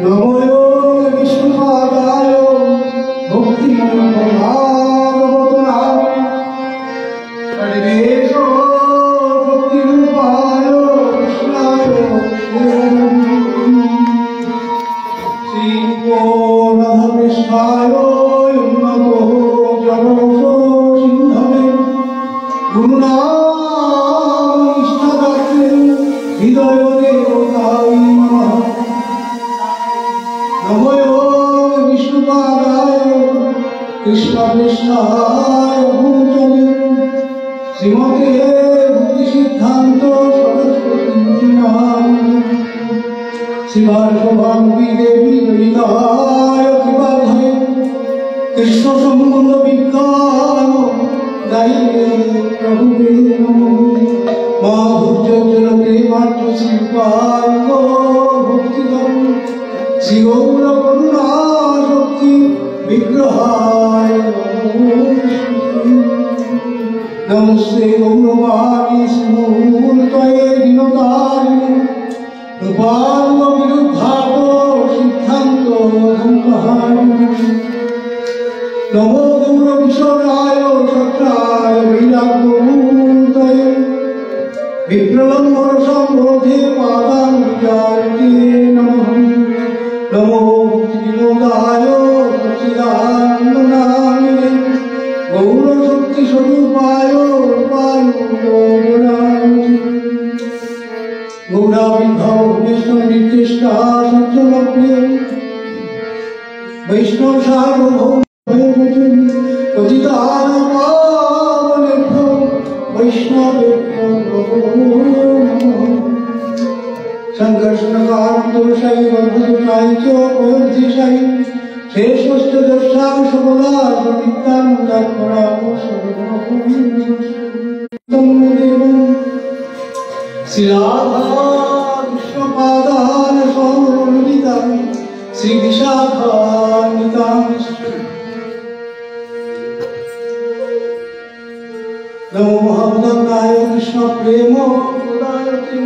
নমো বিষ্ণুপাদায় ভক্তিমন্ত্রভাগবতনায় হরিদেশ ভক্তিরূপায় কৃষ্ণায় শ্রী রাধাকৃষ্ণায় উন্নত জগৎ সিন্ধবে গুরুনাম ইষ্টাদাত্রে হৃদয় দেবতায় নমঃ। নমো বিষ্ণুপাদায় কৃষ্ণ কৃষ্ণায় ভূতলে শ্রীমতে ভক্তি সিদ্ধান্ত সরস্বতী নামিনে শিবার্ঘভাবী দেবী ললিতায় কৃপাধরে কৃষ্ণ সম্বন্ধ বিজ্ঞান গাইলে প্রভুবে নমঃ। মাধুর্য প্রেমার্থ শিল্পাঙ্গ ভক্তিধর শ্রী গৌর করুণা শক্তি বিগ্রহায় নমস্তে গৌরবাণী স্মূর্তয়ে দীনতারিণে রূপাঙ্গ বিরুদ্ধাত সিদ্ধান্ত ধনহারিণে নমো গৌর কিশোরায় সত্রায় বৈরাগ্যমূর্তয়ে বিপ্রলম্বর সম্বোধে পাদাঙ্গুলিতে নমঃ। নমো ভক্তিবিনোদায় সচ্চিদানন্দনামিনে গৌর শক্তি স্বরূপায় গৌরাবির্ভাব ভুবনেশ্বর নির্দিষ্টা সজ্জনপ্রিয় বৈষ্ণব সার্বভৌম পতিতানাপাবনেভ্যো বৈষ্ণবেভ্যো নমো নমঃ। সংঘর্ষণকারদোষাই বর্ধদোষাই চ প্রবৃদ্ধিশাই শ্রেষ্ঠ দর্শাং সকলা সবিত্তানুদাকরাপসর্বদেবং শ্রী রাধা কৃষ্ণপাদান সৌরলিতাং শ্রী বিশাখান্বিতাং নমো মহাবদায় কৃষ্ণ প্রেম প্রদায়তে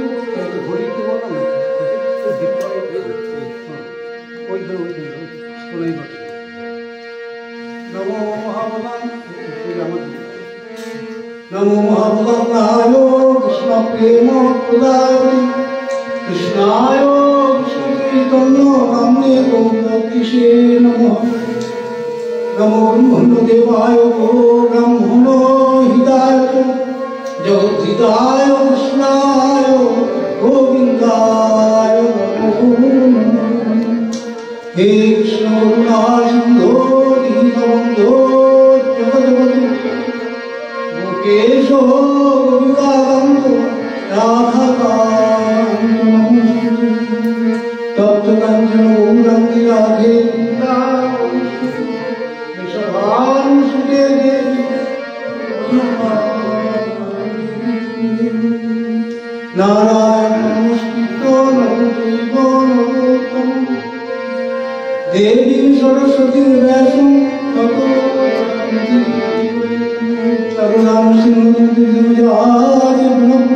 নমো মহাবদায় কৃষ্ণ প্রেম প্রদায়তে কৃষ্ণায় কৃষ্ণ চৈতন্য নাম্নে গৌরকিশে নমঃ। নমো ব্রহ্মণ্যদেবায় গো ব্রাহ্মণ হিতায় জগদ্ধিতায় কৃষ্ণায় গোবিন্দায় নমো নমঃ। হে কৃষ্ণ করুণা সিন্ধো দীনবন্ধো জগৎপতে গোপেশ গোপিকাকান্ত রাধাকান্ত নমস্তুতে তপ্ত কাঞ্চন গৌরাঙ্গী রাধে বৃষভান সুতে দেবী নারায়ণ নমস্কৃত নমস্কৃত নমোত্তম দেবী সরস্বতীর ব্যাসং ততো তরুণাম শ্রীমতী দেবযাজ ব্রহ্ম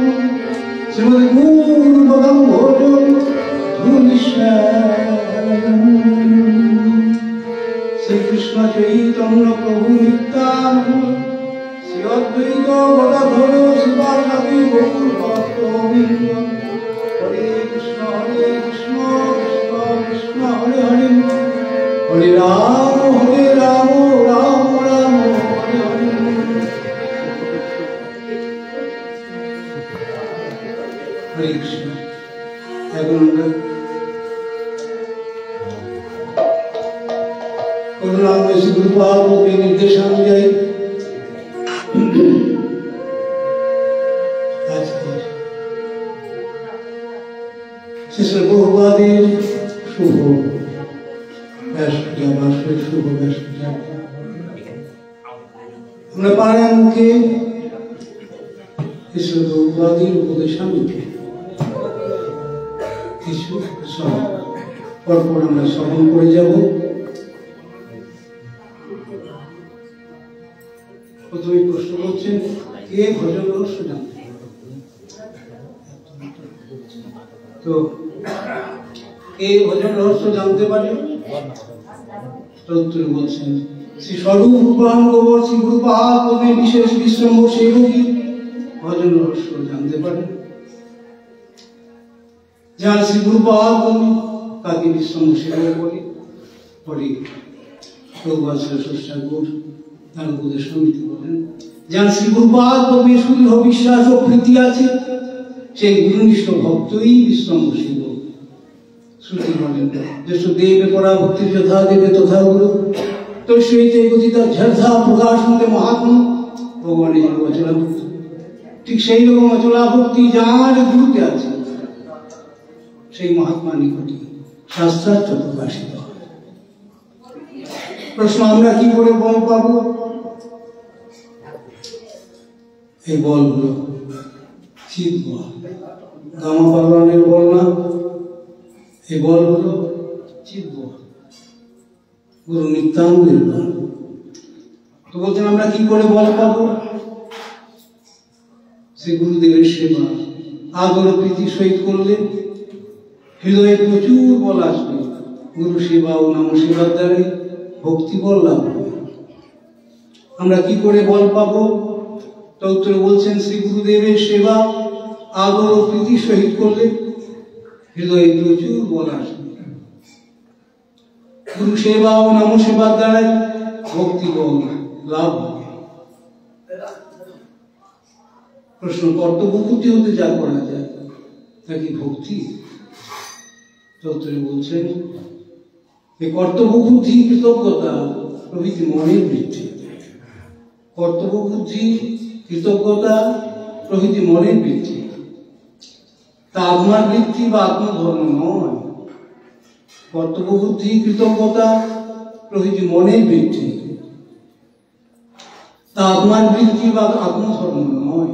শ্রীমতী গুরুপদম ভোজ শ্রীকৃষ্ণ চৈতন্য প্রভু নিত্যানন্দ শ্রী অদ্বৈত গদাধর শিবাসাদি গৌর ভক্তবৃন্দ হরে কৃষ্ণ কৃষ্ণ কৃষ্ণ হরে হরে হরে রাম রাম রাম হরে হরে। হরে কৃষ্ণ। এখন আমরা করুণাময় শ্রী গুরুপাদকে নির্দেশানুযায়ী শ্রী বহুবাদের শুভ ব্যাসপূজা মাসের শুভ ব্যাসপূজা আমরা পারায়ণকে শ্রী বহুবাদের উপদেশানুযায়ী কিছু পরপর আমরা শ্রবণ করে যাব। প্রথমে প্রশ্ন করছেন কে ভজন রহস্য জানতে, তো এই ভজন রহস্য জানতে পারে? উত্তরে বলছেন শ্রী স্বরূপ রূপায়ণ গোবর শ্রী গুরুপাদ পদ্মে বিশেষ বিশ্রম সেবকী ভজন রহস্য জানতে পারে। যার শ্রী গুরুপাদ পদ্মে তাকে বিশ্রম সেবক বলে পরে প্রভুপাদ শ্রেষ্ঠ ঠাকুর তার উপদেশ সমিতি বলেন, যার শ্রী গুরুপাদ পদ্মে সুদৃঢ় বিশ্বাস ও প্রীতি আছে সেই গুরুনিষ্ঠ ভক্তই বিশ্রম সেবক। শ্রুতি বলেন যশ দেবে পরা ভক্তি যথা দেবে তথা গুরু তস্যৈতে গতিতা ঝর্ধা প্রকাশন্তে মহাত্মা ভগবানের অচলা ভক্তি। ঠিক সেই রকম অচলা ভক্তি যার গুরুতে আছে সেই মহাত্মা নিকটে শাস্ত্রার্থ প্রকাশিত হয়। প্রশ্ন, আমরা কি করে বল পাবো? এই বল হলো চিৎ বল, গামা পালনের বল না, এই বল হলো চিৎ বল, গুরু নিত্যানন্দের বল। তো বলছেন আমরা কি করে বল পাবো? সে গুরুদেবের সেবা আদর প্রীতি সহিত করলে হৃদয়ে প্রচুর বল আসবে। গুরু সেবা ও নাম সেবার দ্বারে ভক্তি বল লাভ হবে। আমরা কি করে বল পাবো? তো উত্তরে বলছেন শ্রী গুরুদেবের সেবা আদর ও প্রীতি সহিত করলে হৃদয়ে প্রচুর বল আসবে। গুরু সেবা ও নাম সেবার দ্বারা ভক্তি বল লাভ হবে। প্রশ্ন, কর্তব্য বুদ্ধি হতে যা করা যায় তা কি ভক্তি? উত্তরে বলছেন এই কর্তব্য বুদ্ধি কৃতজ্ঞতা প্রভৃতি মনের বৃদ্ধি। কর্তব্য বুদ্ধি কৃতজ্ঞতা প্রভৃতি মনের বৃদ্ধি, তা আত্মার বৃদ্ধি বা আত্মধর্ম নয়। কর্তব্য বুদ্ধি কৃতজ্ঞতা প্রভৃতি মনের বৃদ্ধি, তা আত্মার বৃদ্ধি বা আত্মধর্ম নয়।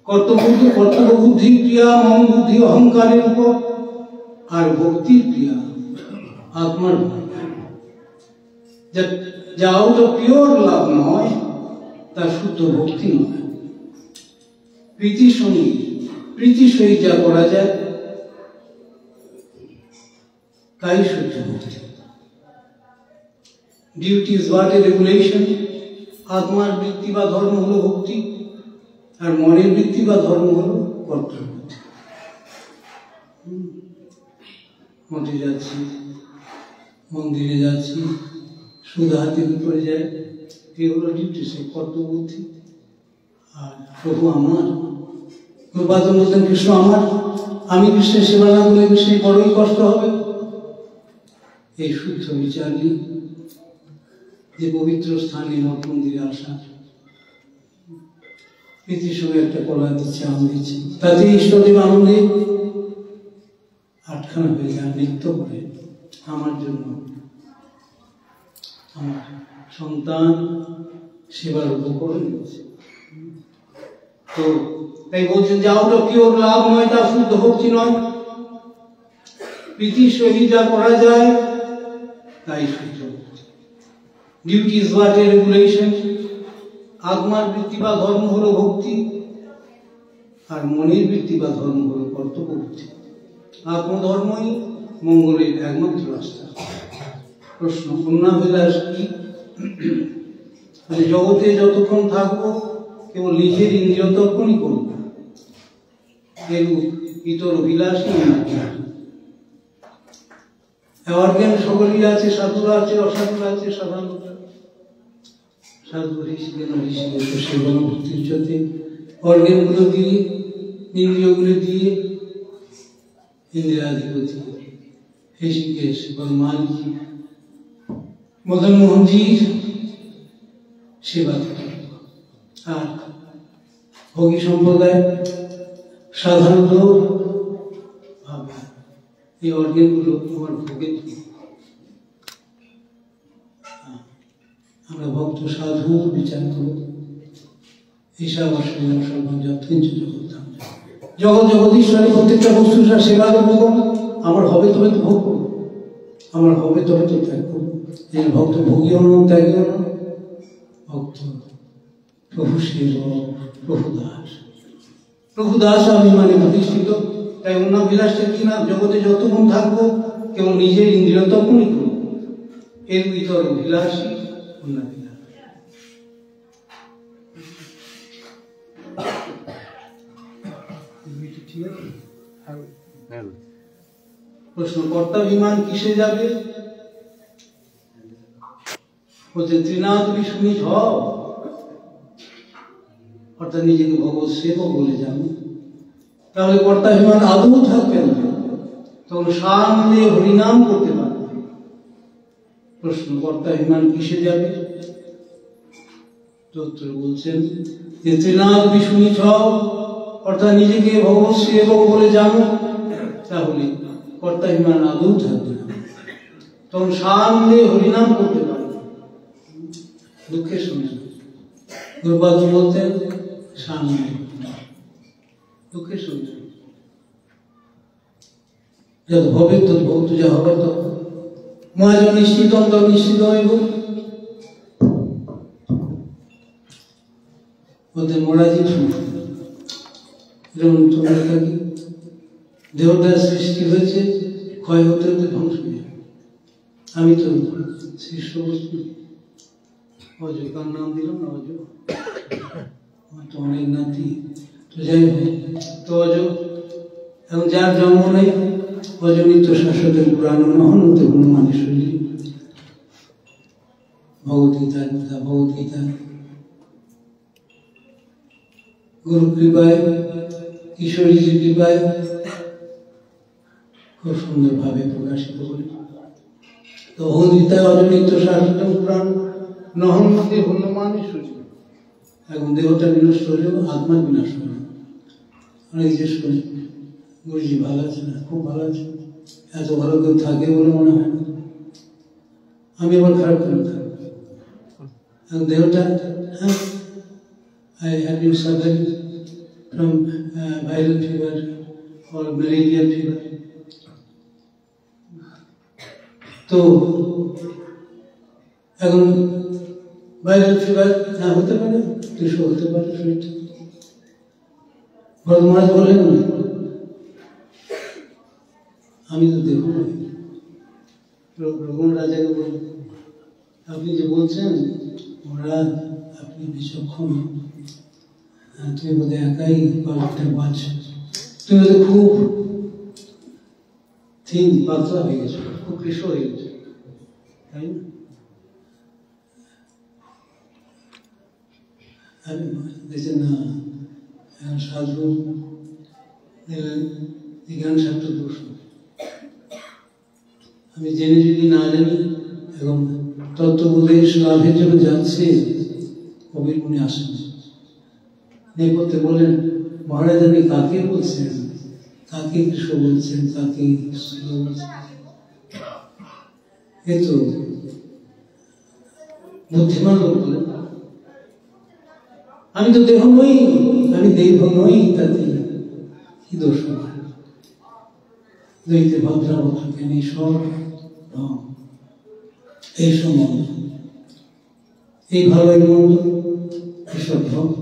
কর্তব্য বুদ্ধি ক্রিয়া মন বুদ্ধি অহংকারের উপর, আর ভক্তির ক্রিয়া আত্মার যা আউট অফ পিওর লাভ নয় তা শুদ্ধ ভক্তি নয়। প্রীতি সহিত যা করা যায় তাই শুদ্ধ ভক্তি। Duty is watt A regulation. আত্মার বৃত্তি বা ধর্ম হলো ভক্তি, আর মনের বৃত্তি বা ধর্ম হলো কর্তব্য। মঠে যাচ্ছি, মন্দিরে যাচ্ছি, সুদ হাতে উপরে যায়, এই হলো ডিউটি, সে কর্তব্য বুদ্ধি। আর প্রভু আমার, প্রভুপাদ বলতেন কৃষ্ণ আমার, আমি কৃষ্ণের সেবা না করলে কৃষ্ণের বড়ই কষ্ট হবে। এই শুদ্ধ বিচার নেই যে পবিত্র স্থানে মঠ মন্দিরে আসা, প্রীতির সঙ্গে একটা কলা দিচ্ছে, আম দিচ্ছে, তাতে ঈশ্বরদেব আনন্দে আটখানা হয়ে যায়, নৃত্য করে আমার জন্য আমার সন্তান সেবার উপকরণ দিচ্ছে। তো তাই বলছেন যে আউট অফ পিওর লাভ নয় তা শুদ্ধ ভক্তি নয়। প্রীতির সহিত যা করা যায় তাই শুদ্ধ ভক্তি। Duty is what a regulation. আত্মার বৃত্তি বা ধর্ম হলো ভক্তি, আর মনের বৃত্তি বা ধর্ম হলো কর্তব্য বুদ্ধি। আত্মধর্মই মঙ্গলের একমাত্র রাস্তা। প্রশ্ন, কন্যাবিলাস কি? জগতে যতক্ষণ থাকবো কেবল নিজের ইন্দ্রিয় তর্পণই করব, ইতর অভিলাষী অর্জ্ঞান সকলেই আছে, সাধুরা আছে, অসাধুরা আছে, সাধারণ সাধু ঋষিকেন সেবন ভক্তির সাথে অর্জ্ঞানগুলো দিয়ে, ইন্দ্রিয়গুলো দিয়ে ইন্দ্রিয়াধিপতি ঋষিকেশ বর্মানজি মদন মোহনজির সেবা করে। আর ভোগী সম্প্রদায় সাধারণত ভাবে এই অর্জ্ঞানগুলো আমার ভোগের। আমরা ভক্ত সাধু বিচার করব এইসব অসুবিধা সর্বযত্কিঞ্চ জগৎ জগদীশ্বরের প্রত্যেকটা বস্তুর সেবা করবো। আমার হবে তবে তো ভোগ করবো, আমার হবে তবে তো ত্যাগ করবো। এই ভক্ত ভোগীও না, ত্যাগীও না, ভক্ত প্রভু সেব, প্রভু দাস। প্রভু দাস আমি মানে প্রতিষ্ঠিত, তাই অন্যাভিলাষটা কি না, জগতে যতক্ষণ থাকবো কেবল নিজের ইন্দ্রিয় তখনই করব, এর ভিতর অভিলাষী অন্যাভিলাষ। ঠিক আছে। প্রশ্ন, কর্তাভিমান কিসে যাবে? বলছে ত্রিনাথ বিষ্ণু হও, অর্থাৎ নিজেকে ভগবত সেবক বলে যাবো, তাহলে কর্তাভিমান আদৌ থাকবে না, তখন সামনে হরিনাম করতে পারবে। প্রশ্ন, কর্তাভিমান কিসে যাবে? উত্তর বলছেন যে ত্রিনাথ বিষ্ণু হও, অর্থাৎ নিজেকে ভগবত সেবক বলে জানো, তাহলে কর্তাভিমান আদৌ থাকবে না, তখন সামনে হরিনাম করতে পারবে। দুঃখের সময় গুরুপাদ বলতেন সামনে, দুঃখের সময় যত ভবে তত ভক্ত যা হবে তত মহাজ নিশ্চিত অন্তর নিশ্চিত হইব। ওদের মরাজি যেমন তোমরা থাকি, দেহটার সৃষ্টি হয়েছে, ক্ষয় হতে হতে ধ্বংস হয়ে যাবে। আমি তো সৃষ্ট বস্তু, অজ কার নাম দিলাম না, অজ আমার তো অনেক নাতি, তো যাই হোক, তো অজ এবং যার জন্ম নেই, অজনিত শাশ্বতের পুরাণ নহন হতে হনুমানের শরীর। ভগবদ্গীতার কথা, ভগবদ্গীতা গুরু কৃপায়, কিশোরীজির কৃপায় খুব সুন্দর ভাবে প্রকাশিত করি। তো ভগবদ্গীতায় অজনিত শাশ্বত পুরাণ নহন হতে হনুমানের শরীর। এখন দেহটা বিনষ্ট হলেও আত্মা বিনাশ হবে। অনেক জিজ্ঞেস করি, গুরুজি ভালো আছে না? খুব ভালো আছে। এত ভালো কেউ থাকে বলে মনে হয় না। আমি আবার খারাপ কেন থাকবো? এখন দেহটা, হ্যাঁ, I have been suffering from viral fever or malarial fever. তো এখন ভাইরাল ফিভার না হতে পারে, কিছু হতে পারে শরীরটা। ভরত মহারাজ বলেন না, আমি তো দেখব না। রঘুন রাজাকে বলেন, আপনি যে বলছেন মহারাজ আপনি বিচক্ষণ, তুমি বোধ একাই কয়েকটা বাঁচ, তুমি বোধ খুব থিন পাতলা হয়ে গেছো, খুব কৃষ্ণ হয়ে গেছো, তাই না? আমি দেখছেন না, এখন সাধু জ্ঞান শাস্ত্র দোষ, আমি জেনে যদি না জানি, এখন তত্ত্ববোধের লাভের জন্য যাচ্ছে, কবির মনে আসেন নেপথ্যে বলেন, মহারাজ আপনি কাকে বলছেন, কাকে কৃষ্ণ বলছেন, কাকে কৃষ্ণ বলছেন? এ তো বুদ্ধিমান লোক বলেন, আমি তো দেহ নই, আমি দেহ নই, তাতে কি দোষ? দৈতে ভদ্রাবতাকে ঈশ্বর এই সময় এই ভালো এই মন্দ ঈশ্বর ভক্ত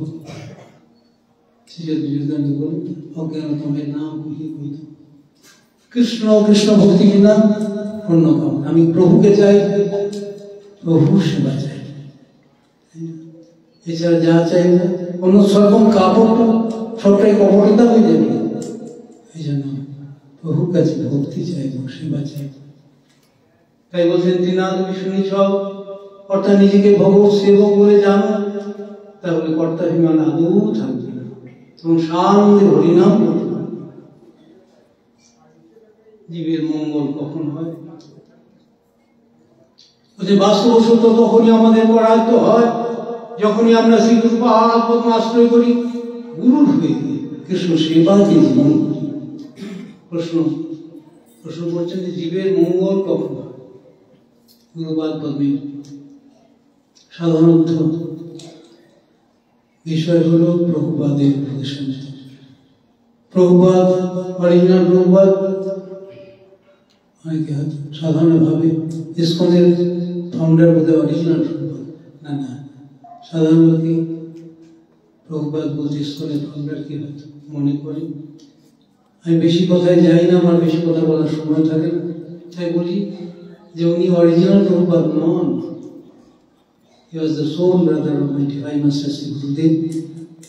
অজ্ঞানতমের নাম কৃষ্ণ, কৃষ্ণ ভক্তি বিনা অন্য কাম। আমি প্রভুকে চাই, প্রভু সেবা চাই, এছাড়া যা চাই না অন্য সরকম কাপড়, সবটাই কপটতা হয়ে যাবে। এই জন্য প্রভুর কাছে ভক্তি চাইব, সেবা চাইব। তাই বলছেন ত্রিনাথ বিষ্ণু ছও, অর্থাৎ নিজেকে ভগবত সেবক বলে জানো, তাহলে কর্তাভিমান আদৌ থাকবে না, এবং সামনে হরিনাম করতে পারবে। জীবের মঙ্গল কখন হয়? বাস্তব সত্য তখনই আমাদের করায়ত্ত হয়, যখনই আমরা শ্রীগুরু পাহাড় পদ্ম আশ্রয় করি, গুরুর হয়ে কৃষ্ণ সেবাকে জীবন করি। প্রশ্ন করছেন যে জীবের মঙ্গল কখন হয়? গুরুপাদ পদ্মের সাধারণত বিষয় হল প্রভুপাদের উপদেশন। প্রভুপাদ, অরিজিনাল প্রভুপাদ, অনেকে সাধারণভাবে ইসকনের ফাউন্ডার বোধ হয় অরিজিনাল প্রভুপাদ, না না, সাধারণ লোকে প্রভুপাদ বলতে ইসকনের ফাউন্ডার কি হয়তো মনে করেন। আমি বেশি কথায় যাই না, আমার বেশি কথা বলার সময় থাকে না, তাই বলি যে উনি original Prabhupada non. He was the soul brother of my divine master Sri Gurudev.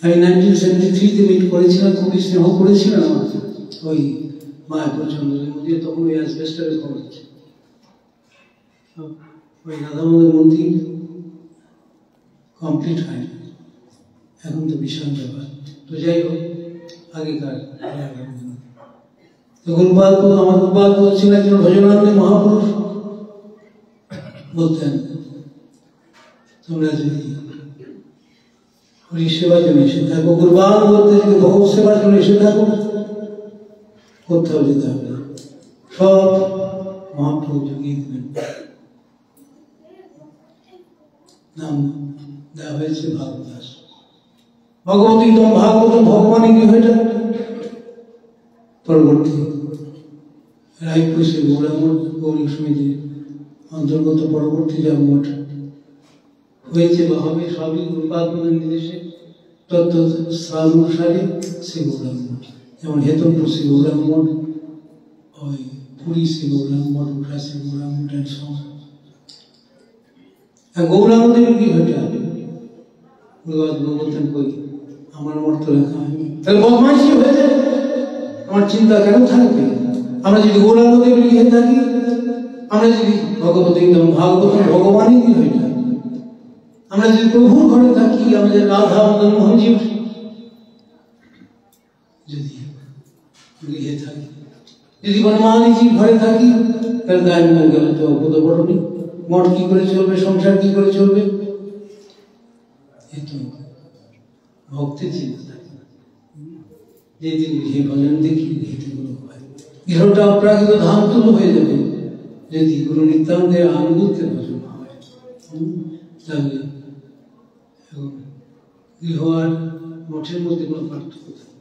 আমি 1973-তে মিট করেছিলাম, খুবই স্নেহ করেছিলাম আমাকে ওই মায়াপুর চন্দ্রের মধ্যে। তখন ওই অ্যাসবেস্টারের খবর আছে, ওই রাধামোদন মন্দির কমপ্লিট হয় না, এখন তো বিশাল ব্যাপার। তো যাই হোক, আগেকার গুরুপাদ, আমার গুরুপাদ বলছিলেন একজন ভজনানন্দী মহাপুরুষ বলতেন, তোমরা যদি হরি সেবার জন্য এসে থাকো, গুরুপাদ বলতে যদি ভগবত সেবার জন্য এসে থাকো, কোথাও যেতে হবে না, সব মহাপ্রভু জুগিয়ে দেবেন। নাম দেওয়া হয়েছে ভাগবত। ভগবতীতম ভাগবতম ভগবানের কি হয়ে যাবে পরবর্তী রায়পুর শ্রী গৌরামঠ গৌরী সমিতির অন্তর্গত পরবর্তী যা মঠ হয়েছে বা হবে সবই গুরুপাদের নির্দেশে তত্ত্ব স্থান অনুসারে শ্রী গৌরাম মঠ। যেমন হেতমপুর শ্রী গৌরাম মঠ, ওই পুরী শ্রী গৌরাম মঠ, উঠা শ্রী গৌরাম মঠ এন্ড সব। গৌরামদের কি হয়ে যাবে বলতেন, কই আমার মঠ তো লেখা হয়নি, তাহলে বদমাইশি হয়ে যায়। আমার চিন্তা কেন থাকবে? আমরা যদি গৌরাঙ্গদেব লিখে থাকি, আমরা যদি ভগবতী ভাগবত ভগবানই হয়ে থাকি, আমরা যদি প্রভুর ঘরে থাকি, আমরা যদি রাধা মদন মোহনজি যদি লিখে থাকি, যদি বনমালীজির ঘরে থাকি, তাহলে গায়ে মনে গেলে তো বোধ বড়নি। মঠ কি করে চলবে, সংসার কি করে চলবে? ভক্তের চিন্তা থাকে না, যেদিন গৃহে ভজন দেখি গৃহগুলো হয়, গৃহটা অপ্রাকৃত ধাম তুলো হয়ে যাবে যদি গুরু নিত্যানন্দের আনুগত্যে ভজন হয়। তাহলে গৃহ আর মঠের মধ্যে কোনো পার্থক্য থাকে,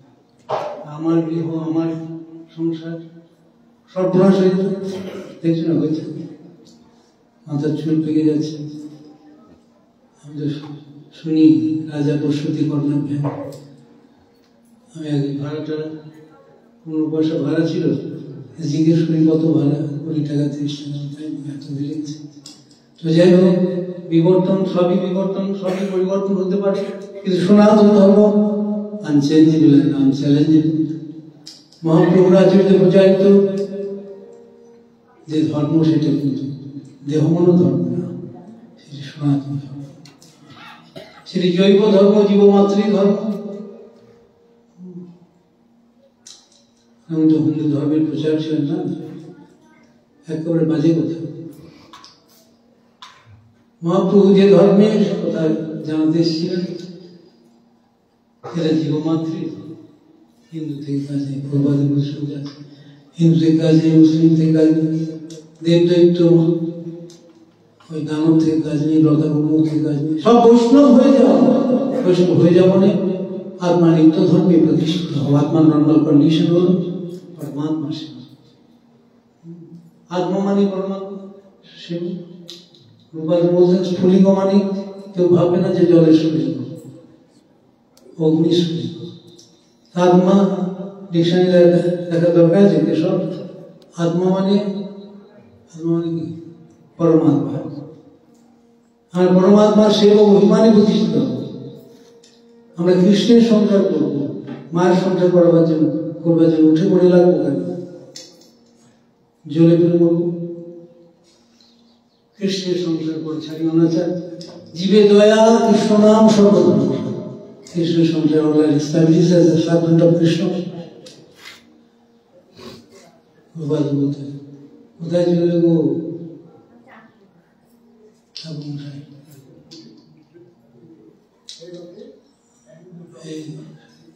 আমার গৃহ আমার সংসার সর্বনাশ হয়ে যাবে। দেখছো না, হয়েছে, মাথার চুল পেকে যাচ্ছে। আমি তো শুনি রাজা বসতি কর্ণাভ্যাম। আমি আগে ভাড়াটা 15 পয়সা ভাড়া ছিল, জিজ্ঞেস করি কত ভাড়া, 20 টাকা 30 টাকা, তাই এত বেড়ে গেছে। তো যাই হোক, বিবর্তন সবই পরিবর্তন হতে পারে, কিন্তু সনাতন ধর্ম আনচেঞ্জেবল এন্ড আনচ্যালেঞ্জেবল। মহাপ্রভুর আচার্য প্রচারিত যে ধর্ম, সেটা কিন্তু দেহমনো ধর্ম না, সেটি সনাতন ধর্ম, সেটি জৈব ধর্ম, জীবমাতৃ ধর্ম। আমি তো হিন্দু ধর্মের প্রচার ছিলেন না, একেবারে বাজে কথা। মহাপ্রভু যে ধর্মের কথা জানাতে এসেছিলেন, সেটা জীবমাতৃ। হিন্দু থেকে কাজে প্রবাদে বৈষ্ণব আছে, হিন্দু থেকে কাজে, মুসলিম থেকে কাজে, দেব দৈত্য, ওই দানব থেকে কাজ নেই, লতা গুরু থেকে কাজ নেই, সব বৈষ্ণব হয়ে যাওয়া। বৈষ্ণব হয়ে যাওয়া মানে আত্মা নিত্য ধর্মে প্রতিষ্ঠিত হওয়া। আত্মার নর্মাল কন্ডিশন হল পরমাত্মা সেবা। আত্মা মানে পরমাত্মা সেবা। রূপাদ বলছেন স্ফুলিঙ্গ মানে কেউ ভাববে না যে জলের স্ফুলিঙ্গ, অগ্নি স্ফুলিঙ্গ। আত্মা ডিকশনারি দেখা দরকার আছে সব। আত্মা মানে কি? পরমাত্মা। আর পরমাত্মার সেবা অভিমানে প্রতিষ্ঠিত হব। আমরা কৃষ্ণের সংসার করব, মায়ের সংসার করবার জন্য উঠে পড়ে লাগবো কেন? জ্বলে পড়ে মরবো? কৃষ্ণের সংসার করে ছাড়ি অনাচার, জীবে দয়া, কৃষ্ণ নাম সর্বদা। কৃষ্ণের সংসার সার্ভেন্ট অফ কৃষ্ণ। কোথায় চলে গো?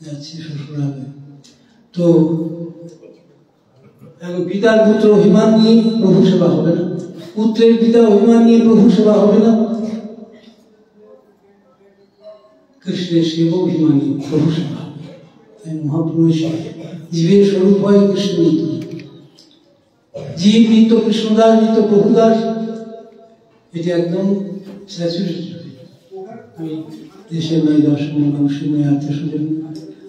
যাচ্ছি শ্বশুরালয়ে। তো এখন পিতার পুত্র অভিমান নিয়ে প্রভু সেবা হবে না, পুত্রের পিতা অভিমান নিয়ে প্রভু সেবা হবে না। কৃষ্ণের সেবা অভিমানী প্রভু সেবা হবে। তাই মহাপ্রভু জীবের স্বরূপ হয় কৃষ্ণ। জীব নিত্য কৃষ্ণদাস, নিত্য প্রভুদাস, এটি একদম স্যাচুরেটেড। আমি দেশের নয়, দর্শনের মানুষের নয়, আত্মীয় স্বজন,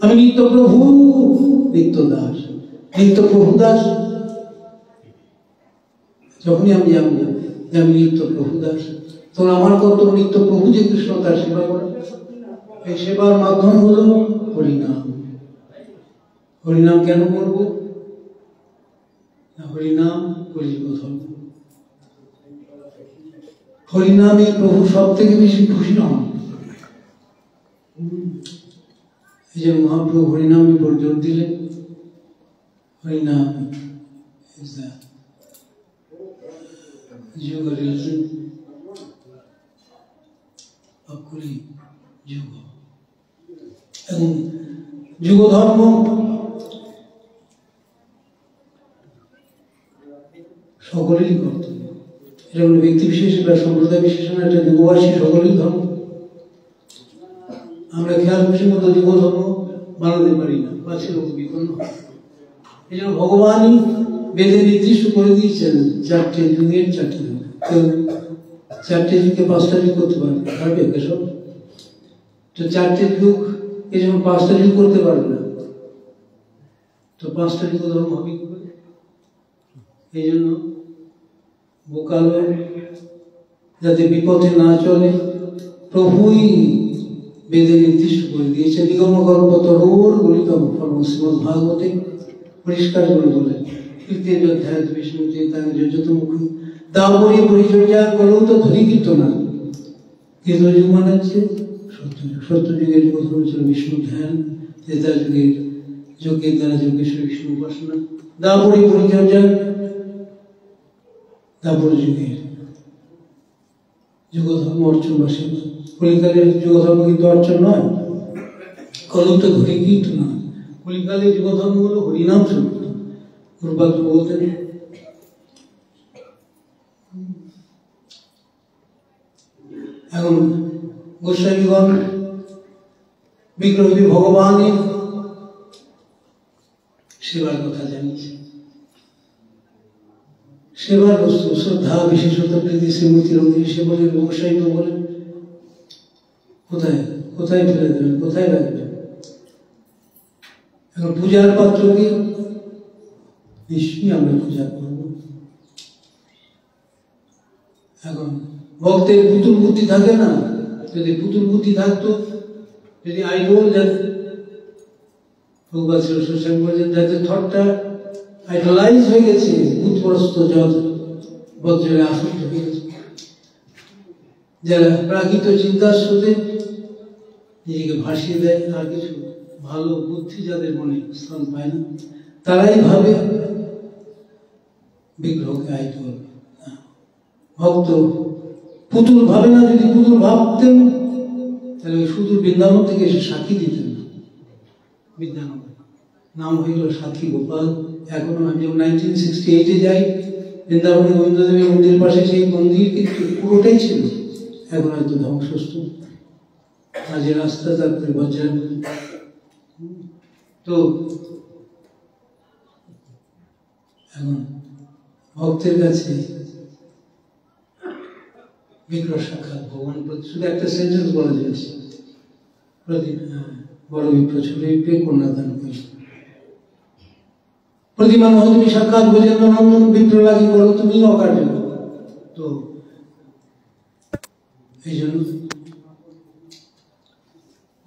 আমি নিত্য প্রভু, নিত্য দাস। নিত্য প্রভুদাস, যখনই আমি জানবো যে আমি নিত্য প্রভুদাস, তখন আমার কর্তব্য নিত্য প্রভু যে কৃষ্ণ তার সেবা করা। এই সেবার মাধ্যম হলো হরিনাম। হরিনাম কেন করব? হরিনাম কলিযুগ ধর্ম। হরিনামে প্রভু সব থেকে বেশি খুশি হন। এই যে মহাপ্রভু হরিনামের উপর জোর দিলেন। হরিনাম is the yoga religion of Kali Yuga. এবং যুগ ধর্ম সকলেরই কর্তব্য। এটা কোনো ব্যক্তি বিশেষ বা সম্প্রদায় বিশেষ না, এটা যুগবাসী সকলেরই ধর্ম। আমরা খেয়াল খুশি মতো যুগ ধর্ম বানাতে পারি না, পাচ্ছে লোক বিপন্ন। এই জন্য ভগবানই বেদে নির্দিষ্ট করে দিয়েছেন 4টে যুগের 4টে যুগ। কেউ 4টে যুগে 5টা যুগ করতে পারবে কেসব? তো 4টে যুগ এই যেমন 5টা যুগ করতে পারবে না, তো 5টা যুগ ধর্ম হবে কি করে? এই জন্য বোকালো যাতে বিপথে না চলে প্রভুই বেদে নির্দিষ্ট করে দিয়েছে। নিগম কল্পতরুর গলিতম ফলম শ্রীমদ্ ভাগবতে পরিষ্কার করে বলে তৃতীয় অধ্যায় বিষ্ণু চৈতন্য যজতমুখী দাবরী পরিচর্যা করেও তো ধরি কীর্তনা। কীর্তন যুগ মানে হচ্ছে সত্যযুগ। সত্যযুগের যুগ ধর্ম ছিল বিষ্ণু ধ্যান, ত্রেতা যুগের যজ্ঞের দ্বারা যজ্ঞেশ্বর বিষ্ণু উপাসনা। দাবরী পরিচর্যা দাবর যুগের যুগ ধর্ম অর্চন বা সেবা। কলিকালের যুগ ধর্ম কিন্তু অর্চন নয়, কলম তো ধরি কীর্তনা। কলিকালের যুগ ধর্ম হলো হরিনাম সংকীর্তন। গুরুপাদ বলতেন এখন গোস্বামীগণ বিগ্রহী ভগবানের সেবার কথা জানিয়েছে। সেবার বস্তু শ্রদ্ধা বিশেষত প্রীতি শ্রীমূর্তির অঙ্গী সেবনের গোস্বামী বলেন কোথায় কোথায় ফেলে দেবেন, কোথায় রাখবেন? এখন পূজার পাত্রকে নিশ্চয়ই আমরা পূজা করব। এখন ভক্তের পুতুল বুদ্ধি থাকে না, যদি পুতুল বুদ্ধি থাকতো, যদি আইডল যাতে থটটা আইডলাইজ হয়ে গেছে, ভূতগ্রস্ত বজ্রে আসক্ত হয়ে গেছে, যারা প্রাকৃত চিন্তার স্রোতে নিজেকে ভাসিয়ে দেয়, আর কিছু ভালো বুদ্ধি যাদের মনে স্থান পায় না, তারাই ভাবে বিগ্রহকে আইডল। ভক্ত পুতুল ভাবে না। যদি পুতুল ভাবতেন তাহলে সুদূর বৃন্দাবন থেকে এসে সাক্ষী দিতেন না। বিদ্যানগর নাম হইল সাক্ষী গোপাল। এখনো আমি যখন 1968-এ যাই, বৃন্দাবনে গোবিন্দদেবের মন্দির পাশে সেই মন্দির কিন্তু পুরোটাই ছিল, এখন হয়তো ধ্বংসস্তূপ। আজ রাস্তা তারপরে বজ্রার। তো এখন ভক্তের কাছে বিগ্রহ সাক্ষাৎ ভগবান শুধু একটা সেন্টেন্স বলা যাচ্ছে, বড় বিপ্র ছোট বিপ্রে কন্যাদান করি প্রতিমা মহোদয় সাক্ষাৎ গজেন্দ্র নন্দন বিপ্র লাগি করো তুমি অকার্য। তো এই জন্য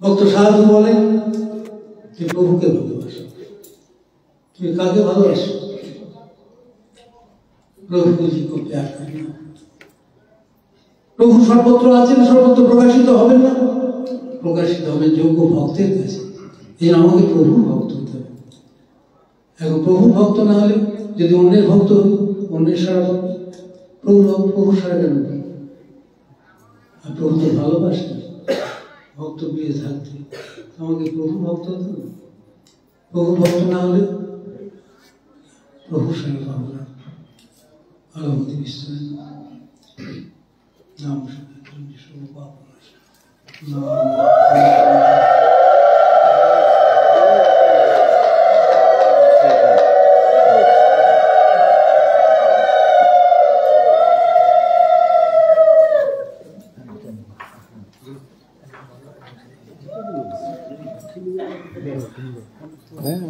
ভক্ত সাধু বলেন তুমি প্রভুকে ভালোবাসো। তুমি কাকে ভালোবাসো? প্রভুজি খুব প্যার করেন। প্রভু সর্বত্র আছেন, সর্বত্র প্রকাশিত হবেন না, প্রকাশিত হবেন যোগ্য ভক্তের কাছে। এই আমাকে প্রভুর ভক্ত হতে হবে। এখন প্রভুর ভক্ত না হলে যদি অন্যের ভক্ত হই, অন্যের সারা প্রভু সারা কেন? আর প্রভু তো ভালোবাসেন, ভক্ত প্রিয় থাকতে আমাকে প্রভু ভক্ত হতে হবে। প্রভু ভক্ত না হলে প্রভুর সঙ্গে পাবো না। আলমতি বিশ্বাস নাম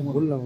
বললাম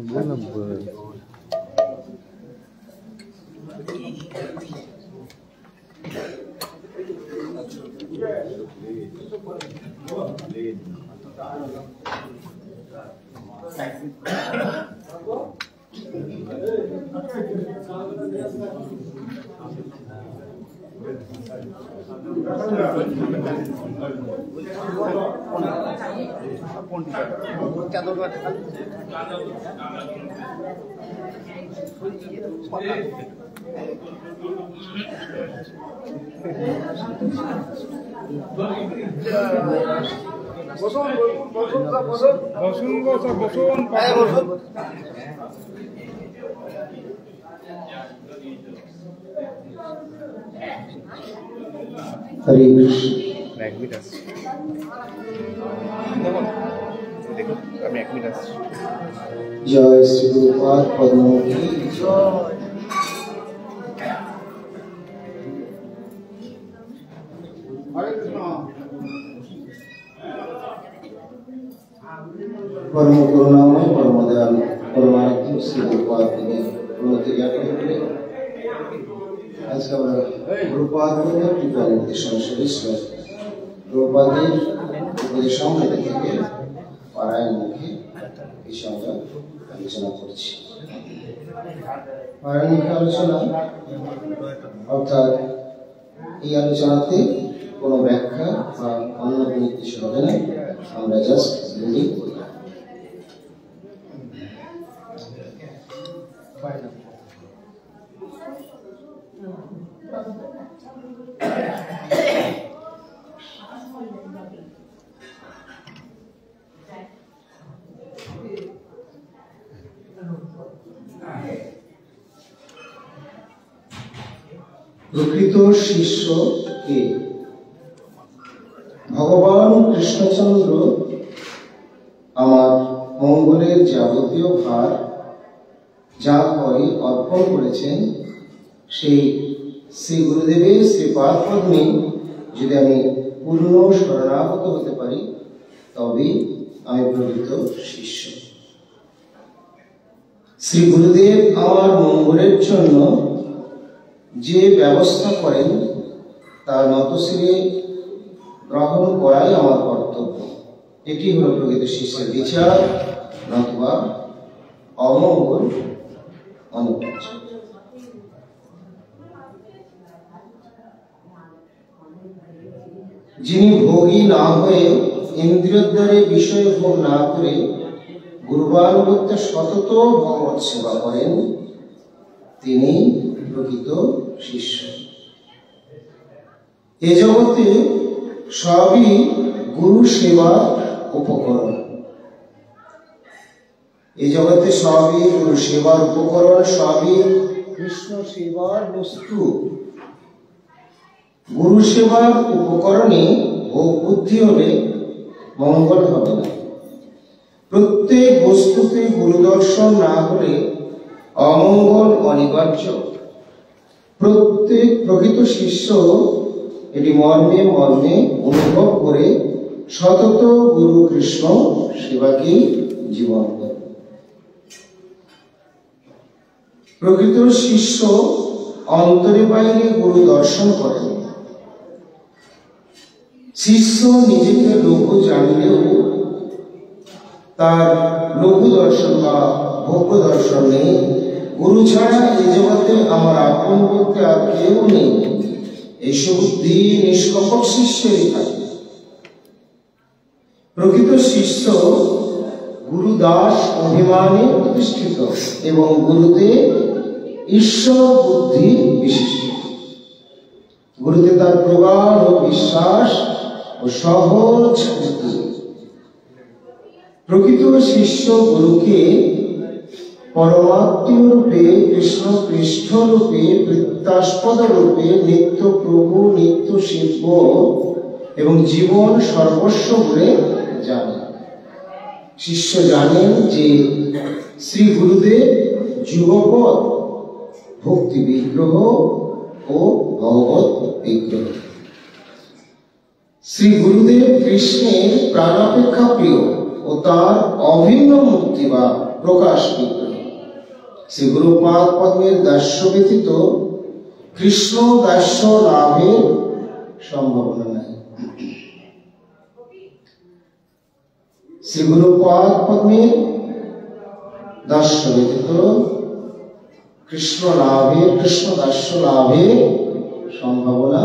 হরে কৃষ্ণ। জয় শ্রী গুরুপাদ পদ্মমুখী জয়। পরম করুণাময় পরম দয়ালু পরমানন্দ শ্রী গুরুপাদ উন্নতি জ্ঞাপন করে আজকে আমরা গুরুপাদ কৃপা নির্দেশন গুরুপাদের উপদেশামৃত থেকে পারায়ণ মুখে কিছু আমরা আলোচনা করছি। পারায়ণ মুখে আলোচনা অর্থাৎ এই আলোচনাতে কোনো ব্যাখ্যা বা অন্য কোনো কিছু হবে না, আমরা জাস্ট রিডিং করি। প্রকৃত শিষ্য কে? ভগবান কৃষ্ণচন্দ্র আমার মঙ্গলের যাবতীয় ভার যা করে অর্পণ করেছেন, সেই শ্রী গুরুদেবের শ্রীপাদ পদ্মে যদি আমি পূর্ণ শরণাগত হতে পারি, তবে আমি প্রকৃত শিষ্য। শ্রী গুরুদেব আমার মঙ্গলের জন্য যে ব্যবস্থা করেন তার নতশিরে গ্রহণ করাই আমার কর্তব্য। এটি হল প্রকৃত শিষ্যের বিচার, নতুবা অমঙ্গল অনিবার্য। যিনি ভোগী না হয়ে ইন্দ্রিয়দ্বারে বিষয় ভোগ না করে গুরুবানুগত্যে সতত ভগবৎ সেবা করেন, তিনি প্রকৃত শিষ্য। এ জগতে সবই গুরু সেবার উপকরণ। এই জগতে সবই গুরু সেবার উপকরণ, সবই কৃষ্ণ সেবার বস্তু। গুরু সেবার উপকরণে ভোগ বুদ্ধি হলে মঙ্গল হবে না। প্রত্যেক বস্তুতে গুরু দর্শন না হলে অমঙ্গল অনিবার্য। প্রত্যেক প্রকৃত শিষ্য এটি মর্মে মর্মে অনুভব করে সতত গুরু কৃষ্ণ সেবাকে জীবন করে। প্রকৃত শিষ্য অন্তরে বাইরে গুরু দর্শন করেন। শিষ্য নিজেকে লঘু জানলেও তার লঘু দর্শন বা ভোগ্য দর্শন নেই। গুরু ছাড়া এই জগতে আমার আপন বলতে আর কেউ নেই, এই বুদ্ধি নিষ্কপট শিষ্যেরই থাকে। প্রকৃত শিষ্য গুরুদাস অভিমানে প্রতিষ্ঠিত এবং গুরুতে ঈশ্বর বুদ্ধি বিশিষ্ট। গুরুতে তার প্রগাঢ় বিশ্বাস ও সহজ বুদ্ধি। প্রকৃত শিষ্য গুরুকে পরমাত্মীয় রূপে, কৃষ্ণ পৃষ্ঠ রূপে, বৃত্তাস্পদ রূপে, নিত্য প্রভু, নিত্য শিল্প এবং জীবন সর্বস্ব বলে জানেন। শিষ্য জানেন যে শ্রী গুরুদেব যুগপৎ, ভক্তি বিগ্রহ ও ভগবত বিগ্রহ। শ্রী গুরুদেব কৃষ্ণের প্রাণাপেক্ষা প্রিয় ও তার অভিন্ন মুক্তি বা প্রকাশ বিগ্রহ। শ্রী গুরুপাদ পদ্মের দাস্য ব্যতীত কৃষ্ণ দাস্য লাভের সম্ভাবনা নাই। শ্রী গুরুপাদ পদ্মের দাস্য ব্যতীত কৃষ্ণ দাস্য লাভের সম্ভাবনা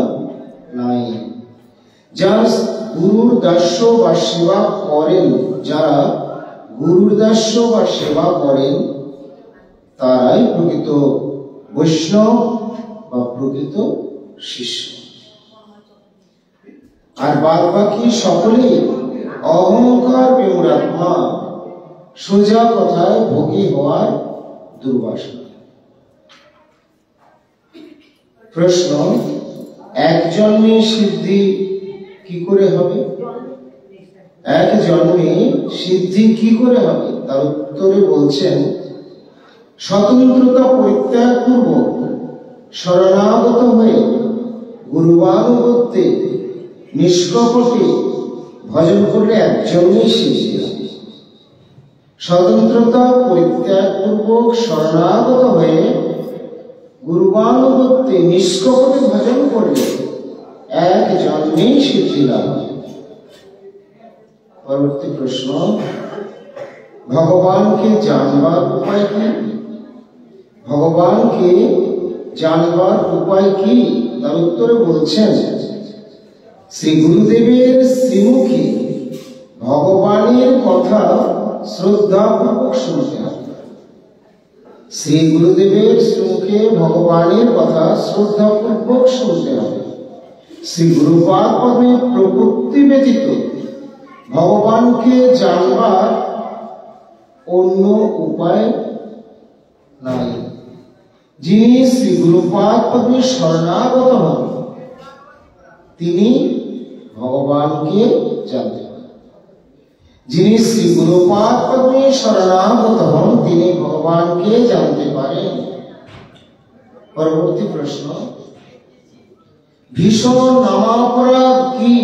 নাই। যারা গুরুর দাস্য বা সেবা করেন, যারা গুরুর দাস্য বা সেবা করেন, তারাই প্রকৃত বৈষ্ণব বা প্রকৃত শিষ্য। আর বাদ বাকি সকলেই অহংকার বিমূঢ়াত্মা, সোজা কথায় ভোগী হওয়ার দুর্বাসনা। প্রশ্ন, এক জন্মে সিদ্ধি কি করে হবে? এক জন্মে সিদ্ধি কি করে হবে? তার উত্তরে বলছেন, স্বতন্ত্রতা পরিত্যাগ পূর্বক শরণাগত হয়ে গুরুবানুগত্যে নিষ্কপটে ভজন করলে এক জন্মেই সিদ্ধি হবে। স্বতন্ত্রতা পরিত্যাগ পূর্বক শরণাগত হয়ে গুরুবানুগত্যে নিষ্কপটে ভজন করলে এক জন্মেই সিদ্ধি লাভ হবে। পরবর্তী প্রশ্ন, ভগবানকে জানবার উপায় কি? ভগবানকে জানবার উপায় কি? তার উত্তরে বলছেন, শ্রী গুরুদেবের শ্রীমুখে ভগবানের কথা শ্রদ্ধাপূর্বক শুনতে হবে। শ্রী গুরুদেবের শ্রীমুখে ভগবানের কথা শ্রদ্ধাপূর্বক শুনতে হবে। শ্রী গুরুপাদ পদ্মের প্রপত্তি ব্যতীত ভগবানকে জানবার অন্য উপায় নাই। যিনি শ্রী গুরুপাদ পদ্মের শরণাগত হন, তিনি ভগবানকে জানতে পারেন। যিনি শ্রী গুরুপাদ পদ্মের শরণাগত হন, তিনি ভগবানকে জানতে পারেন। পরবর্তী প্রশ্ন, ভীষণ নামাপরাধ কি?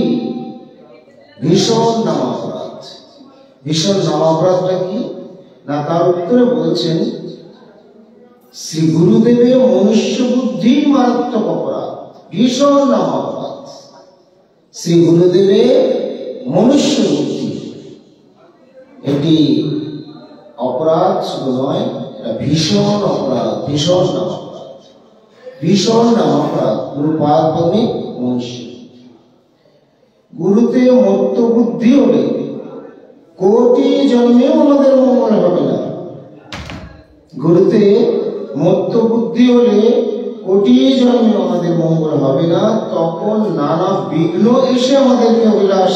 ভীষণ নামাপরাধ, ভীষণ নামাপরাধটা কি না, তার উত্তরে বলছেন, শ্রী গুরুদেবের মনুষ্য বুদ্ধি মারাত্মক অপরাধ, ভীষণ নামাপরাধ। শ্রী গুরুদেবের মনুষ্য বুদ্ধি এটি অপরাধ শুধু নয়, এটা ভীষণ অপরাধ, ভীষণ নামাপরাধ, ভীষণ নামাপরাধ। গুরুপাদ পদ্মে মনুষ্য গুরুতে মত্ত বুদ্ধি হলে কোটি জন্মেও আমাদের মঙ্গল হবে না। গুরুতে মত্ত বুদ্ধি হলে কোটি জন্মে আমাদের মঙ্গল হবে না। তখন নানা বিঘ্ন এসে আমাদেরকে অভিলাষ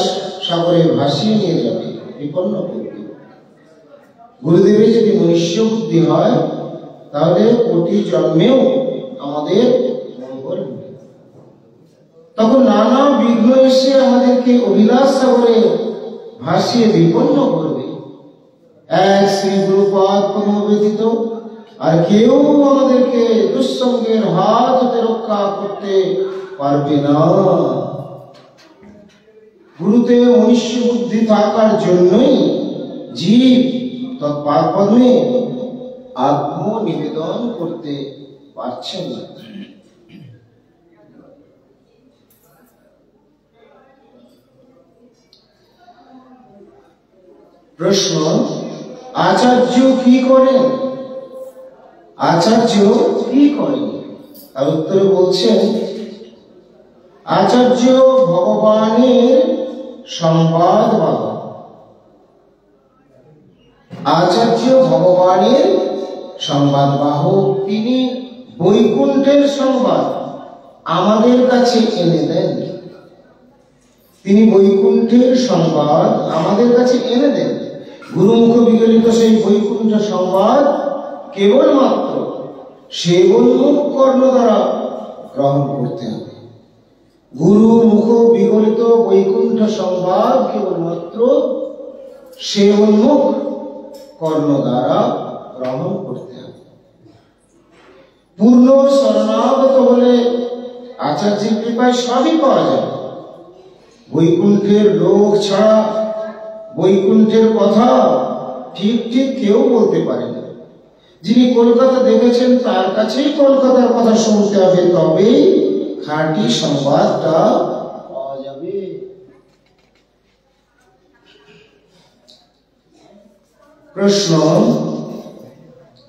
সাগরে ভাসিয়ে নিয়ে যাবে, বিপন্ন করবে। গুরুদেবের যদি মনুষ্য বুদ্ধি হয়, তাহলে কোটি জন্মেও আমাদের মঙ্গল হবে। তখন নানা বিঘ্ন এসে আমাদেরকে অভিলাষ সাগরে ভাসিয়ে বিপন্ন করবে। এক শ্রী গুরুপাদ পদ্ম ব্যতীত আর কেউ আমাদেরকে দুঃসঙ্গের হাত হতে রক্ষা করতে পারবে না। গুরুতে মনুষ্য বুদ্ধি থাকার জন্যই জীব তৎপাদ পদ্মে আত্মনিবেদন করতে পারছেন না। প্রশ্ন, আচার্য কি করেন? আচার্য কি করেন? তার উত্তরে বলছেন, আচার্য ভগবানের সংবাদ বাহক। আচার্য ভগবানের সংবাদ বাহক। তিনি বৈকুণ্ঠের সংবাদ আমাদের কাছে এনে দেন। তিনি বৈকুণ্ঠের সংবাদ আমাদের কাছে এনে দেন। গুরুমুখ বিগলিত সেই বৈকুণ্ঠ সংবাদ কেবলমাত্র সেবন্মুখ কর্ণ দ্বারা গ্রহণ করতে হবে। গুরুমুখ বিগলিত বৈকুণ্ঠ সংবাদ কেবলমাত্র সেবন্মুখ কর্ণ দ্বারা গ্রহণ করতে হবে। পূর্ণ শরণাগত হলে আচার্যের কৃপায় সবই পাওয়া যাবে। বৈকুণ্ঠের লোক ছাড়া বৈকুণ্ঠের কথা ঠিক ঠিক কেউ বলতে পারে না। যিনি কলকাতা দেখেছেন তার কাছেই কলকাতার কথা শুনতে হবে, তবেই খাঁটি সংবাদটা পাওয়া যাবে। প্রশ্ন,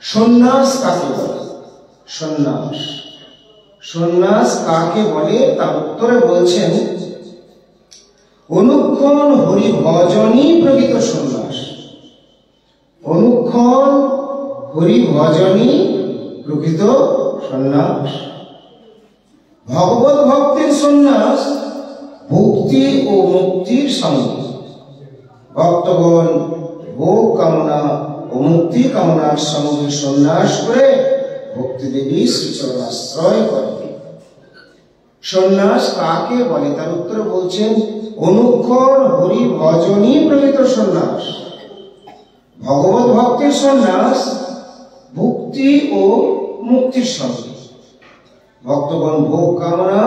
সন্ন্যাস কাকে বলে? সন্ন্যাস সন্ন্যাস কাকে বলে? তার উত্তরে বলছেন, অনুক্ষণ হরি ভজনই প্রকৃত সন্ন্যাস। অনুক্ষণ হরি ভজনই প্রকৃত সন্ন্যাস। ভগবত ভক্তির সন্ন্যাস ভক্তি ও মুক্তির সঙ্গে। ভক্তগণ ভোগ কামনা ও মুক্তি কামনার সঙ্গে সন্ন্যাস করে ভক্তি দেবী শ্রীচরণ আশ্রয় করে। সন্ন্যাস কাকে বলে? তার উত্তরে বলছেন, অনুক্ষণ হরি ভজনই প্রকৃত সন্ন্যাস। ভগবত ভক্তির সন্ন্যাস ভক্তি ও মুক্তির সঙ্গে। ভক্তগণ ভোগ কামনা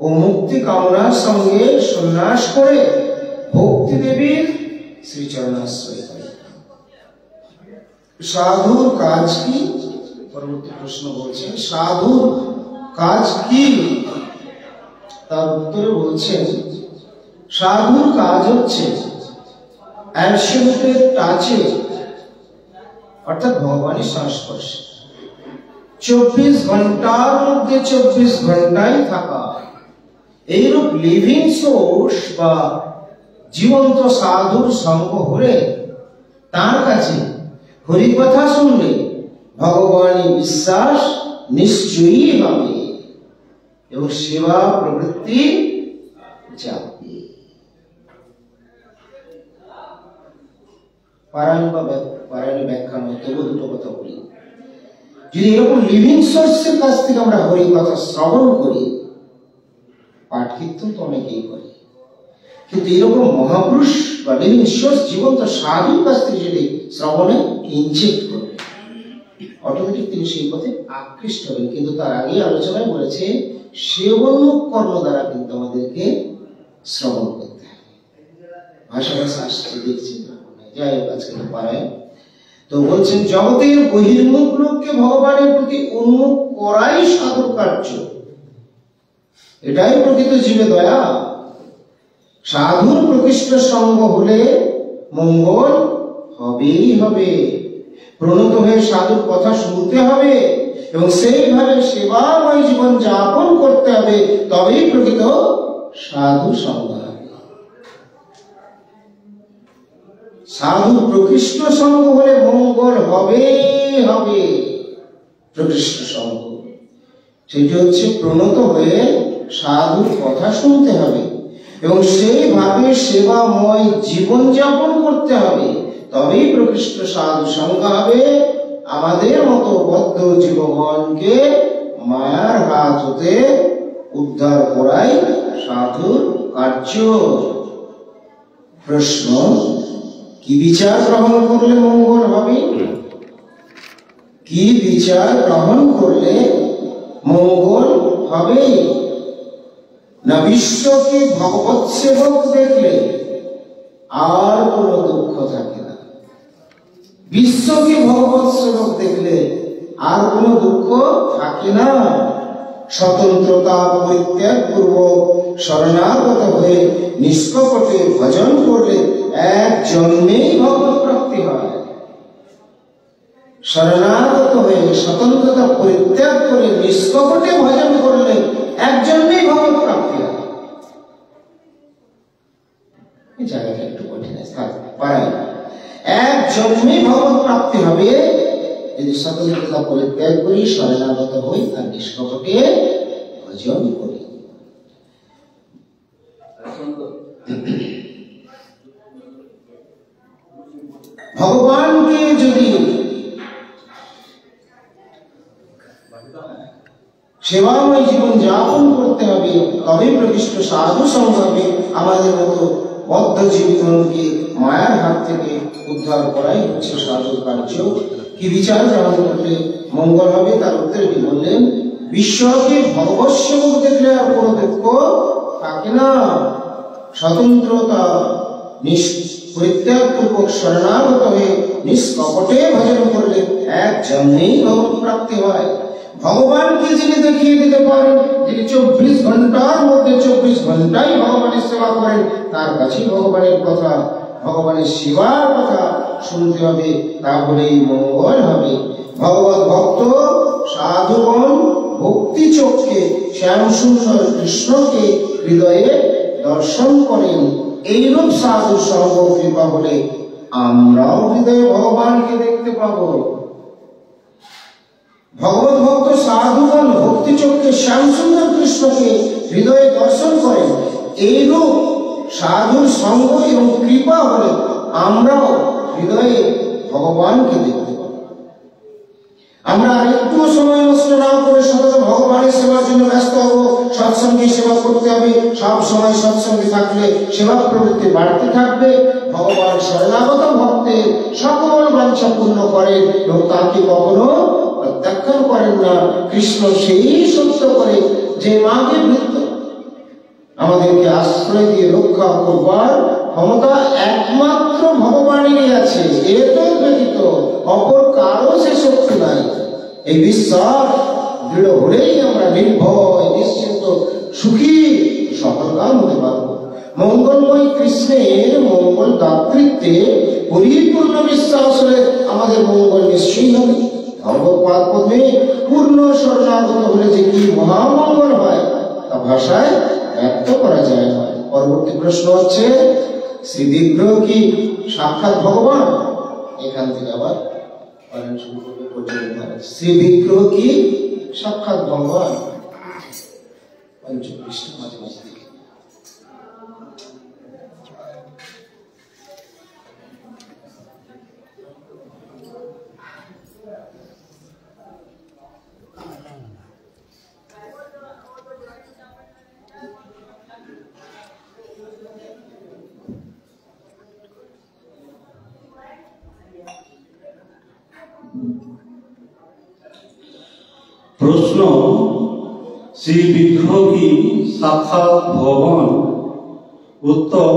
ও মুক্তি কামনার সঙ্গে সন্ন্যাস করে ভক্তি দেবীর শ্রীচরণ আশ্রয় করে। সাধুর কাজ কি? পরবর্তী প্রশ্ন বলছেন, সাধুর কাজ কি? তার উত্তরে বলছেন, সাধুর কাজ হচ্ছে অ্যাবসলিউটের টাচে, অর্থাৎ ভগবানের সংস্পর্শে 24 ঘন্টার মধ্যে 24 ঘন্টায় থাকা। এইরূপ লিভিং সোর্স বা জীবন্ত সাধুর সঙ্গ হলে তার কাছে হরিকথা শুনলে ভগবানের বিশ্বাস নিশ্চয়ই হবে এবং সেবা প্রবৃত্তি যাবে। পারায়ণ ব্যাখ্যা নয়, তবু দুটো কথা বলি। যদি এরকম লিভিং সোর্সের কাছ থেকে আমরা হরিকথা শ্রবণ করি, পাঠ কীর্তন তো অনেকেই করে, কিন্তু এরকম মহাপুরুষ বা লিভিং সোর্স জীবন্ত সাধুর কাছ থেকে যদি শ্রবণে ইনজেক্ট করবে, অটোমেটিক তিনি সেই পথে আকৃষ্ট হবেন। কিন্তু তার আগে আলোচনায় বলেছে, সেবনমুখ কর্ম দ্বারা কিন্তু আমাদেরকে শ্রবণ করতে হবে। ভাষা আসছে দেখছি, যাই হোক আজকে তো পারায়। তো বলছেন, জগতের বহির্মুখ লোককে ভগবানের প্রতি উন্মুখ করাই সাধুর কার্য। এটাই প্রকৃত জীবে দয়া। সাধুর প্রকৃষ্ট সঙ্গ হলে মঙ্গল হবেই হবে। প্রণত হয়ে সাধুর কথা শুনতে হবে এবং সেইভাবে সেবাময় জীবন যাপন করতে হবে, তবেই প্রকৃত সাধু সঙ্গ হবে। সাধু প্রকৃষ্ট সঙ্গ হলে মঙ্গল হবেই হবে। প্রকৃষ্ট সঙ্গ সেটি হচ্ছে প্রণত হয়ে সাধুর কথা শুনতে হবে এবং সেইভাবে সেবাময় জীবন যাপন করতে হবে, তবেই প্রকৃষ্ট সাধু সঙ্গ হবে। আমাদের মতো বদ্ধ জীবগণকে মায়ার হাত হতে উদ্ধার করাই সাধুর কার্য। প্রশ্ন, কি বিচার গ্রহণ করলে মঙ্গল হবে? কি বিচার গ্রহণ করলে মঙ্গল হবে? না বিশ্বকে ভগবৎ সেবক দেখলে আর কোনো দুঃখ থাকে না। বিশ্বকে ভগবৎ সেবক দেখলে আর কোনো দুঃখ থাকে না। স্বতন্ত্রতা পরিত্যাগ পূর্বক শরণাগত হয়ে নিষ্কপটে ভজন করলে এক জন্মেই ভগবৎ প্রাপ্তি হয়। শরণাগত হয়ে স্বতন্ত্রতা পরিত্যাগ করে নিষ্কপটে ভজন করলে এক জন্মেই ভগবৎ প্রাপ্তি হয়। এই জায়গাটা একটু কঠিন পারায়। এক জন্মেই ভগবৎ প্রাপ্তি হবে যদি স্বতন্ত্রতা পরিত্যাগ করি, শরণাগত হই আর নিষ্কপটে ভজন করি। ভগবানকে যদি সেবাময় জীবন যাপন করতে হবে, তবে প্রকৃষ্ট সাধু সঙ্গ হবে। আমাদের মতো বদ্ধ জীবনকে মায়ার হাত থেকে উদ্ধার করাই হচ্ছে সাধুর কার্য। কি বিচার গ্রহণ করলে মঙ্গল হবে? তার উত্তরে কি বললেন? বিশ্বকে ভগবৎ সেবক দেখলে আর কোনো দুঃখ থাকে না। স্বতন্ত্রতা পরিত্যাগপূর্বক শরণাগত হয়ে নিষ্কপটে ভজন করলে এক জন্মেই ভগবত প্রাপ্তি হয়। ভগবানকে যিনি দেখিয়ে দিতে পারেন, যিনি 24 ঘন্টার মধ্যে 24 ঘন্টাই ভগবানের সেবা করেন, তার কাছেই ভগবানের কথা, ভগবানের সেবার কথা শুনতে হবে, তাহলেই মঙ্গল হবে। ভগবত ভক্ত সাধুগণ ভক্তি চক্ষে শ্যামসুন্দর কৃষ্ণকে হৃদয়ে দর্শন করেন। এইরূপ সাধু সর্ব কৃপা হলে আমরাও হৃদয়ে ভগবানকে দেখতে পাবো। ভগবত ভক্ত সাধুগণ ভক্তি চক্ষে শ্যামসুন্দর কৃষ্ণকে হৃদয়ে দর্শন করেন। এইরূপ সাধুর সঙ্গ এবং কৃপা হলে আমরাও হৃদয়ে ভগবানকে দেখতে পাবো। আমরা আরেকটু সময় নষ্ট না করে সতত ভগবানের সেবার জন্য ব্যস্ত হব। সৎসঙ্গে সেবা করতে হবে। সব সময় সৎসঙ্গে থাকলে সেবা প্রবৃত্তি বাড়তে থাকবে। ভগবান শরণাগত ভক্তের সকল বাঞ্ছা পূর্ণ করেন এবং তাকে কখনো প্রত্যাখ্যান করেন না। কৃষ্ণ সেই সত্য করে যে মাকে বৃত্ত আমাদেরকে আশ্রয় দিয়ে রক্ষা করবার ক্ষমতা একমাত্র ভগবানেরই আছে। এত ব্যতীত অপর কারো সে শক্তি নাই। এই বিশ্বাস দৃঢ় হলেই আমরা নির্ভয় নিশ্চিন্ত সুখী সফলকাম হতে পারব। মঙ্গলময় কৃষ্ণের মঙ্গল দাতৃত্বে পরিপূর্ণ বিশ্বাস হলে আমাদের মঙ্গল নিশ্চয়ই হবে। ভগবৎ পদ্মে পূর্ণ শরণাগত হলে যে কি মহামঙ্গল হয় তা ভাষায় ব্যক্ত করা যায় না। পরবর্তী প্রশ্ন হচ্ছে, শ্রী বিগ্রহ কি সাক্ষাৎ ভগবান? এখান থেকে আবার শ্রী বিগ্রহ কি সাক্ষাৎ ভগবান? পঞ্চপৃষ্ঠ মাঝে মাঝে থেকে প্রশ্ন, শ্রী বিগ্রহ কি সাক্ষাৎ ভগবান? উত্তর,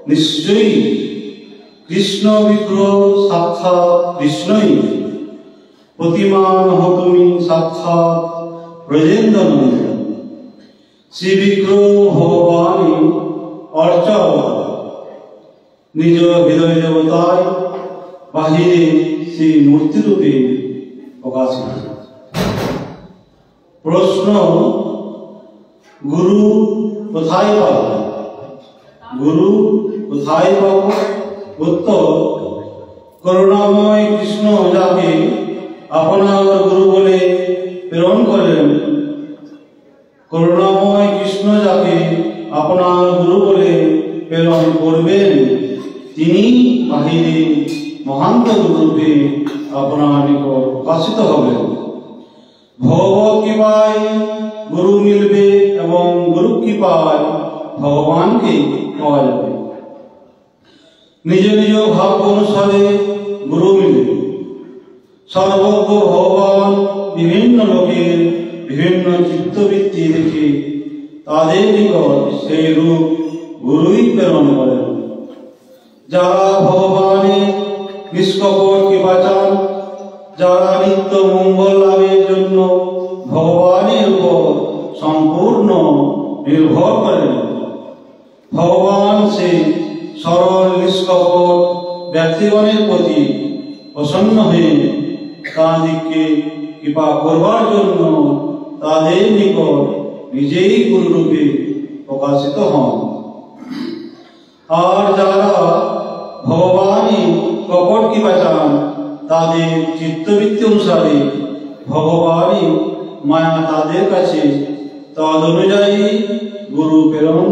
নিশ্চয়ই কৃষ্ণ বিগ্রহ সাক্ষাৎ কৃষ্ণই। প্রতিমান হতুমি সাক্ষাৎ ব্রজেন্দ্র। শ্রী বিগ্রহ ভগবানই অর্চক। নিজ হৃদয় দেবতায় বাহিরে সেই মূর্তিরূপে প্রকাশিত। প্রশ্ন, গুরু কোথায় পাব? গুরু কোথায় পাব? উত্তর, করুণাময় কৃষ্ণ যাকে আপনার গুরু বলে প্রেরণ করেন, করুণাময় কৃষ্ণ যাকে আপনার গুরু বলে প্রেরণ করবেন, তিনি বাহিরে মহান্ত রূপে আপনার নিকট প্রকাশিত হবেন। ভগবত কৃপায় গুরু মিলবে এবং গুরু কৃপায় ভগবানকে পাওয়া যাবে। নিজ নিজ ভাগ্য অনুসারে গুরু মিলবে। সর্বজ্ঞ ভগবান বিভিন্ন লোকের বিভিন্ন চিত্তবৃত্তি দেখে তাদের নিকট সেই রূপ গুরুই প্রেরণ করেন। যারা ভগবানের নিষ্কপট কৃপা চান, যারা নিত্য মঙ্গল লাভের জন্য ভগবানের উপর সম্পূর্ণ নির্ভর করেন, ভগবান সেই সরল নিষ্কপট ব্যক্তিগণের প্রতি প্রসন্ন হয়ে তাদেরকে কৃপা করবার জন্য তাদের নিকট নিজেই গুরুরূপে প্রকাশিত হন। আর যারা ভগবানই কপট কৃপা চান, তাদের চিত্তবৃত্তি অনুসারে ভগবানই মায়া তাদের কাছে তদ অনুযায়ী গুরু প্রেরণ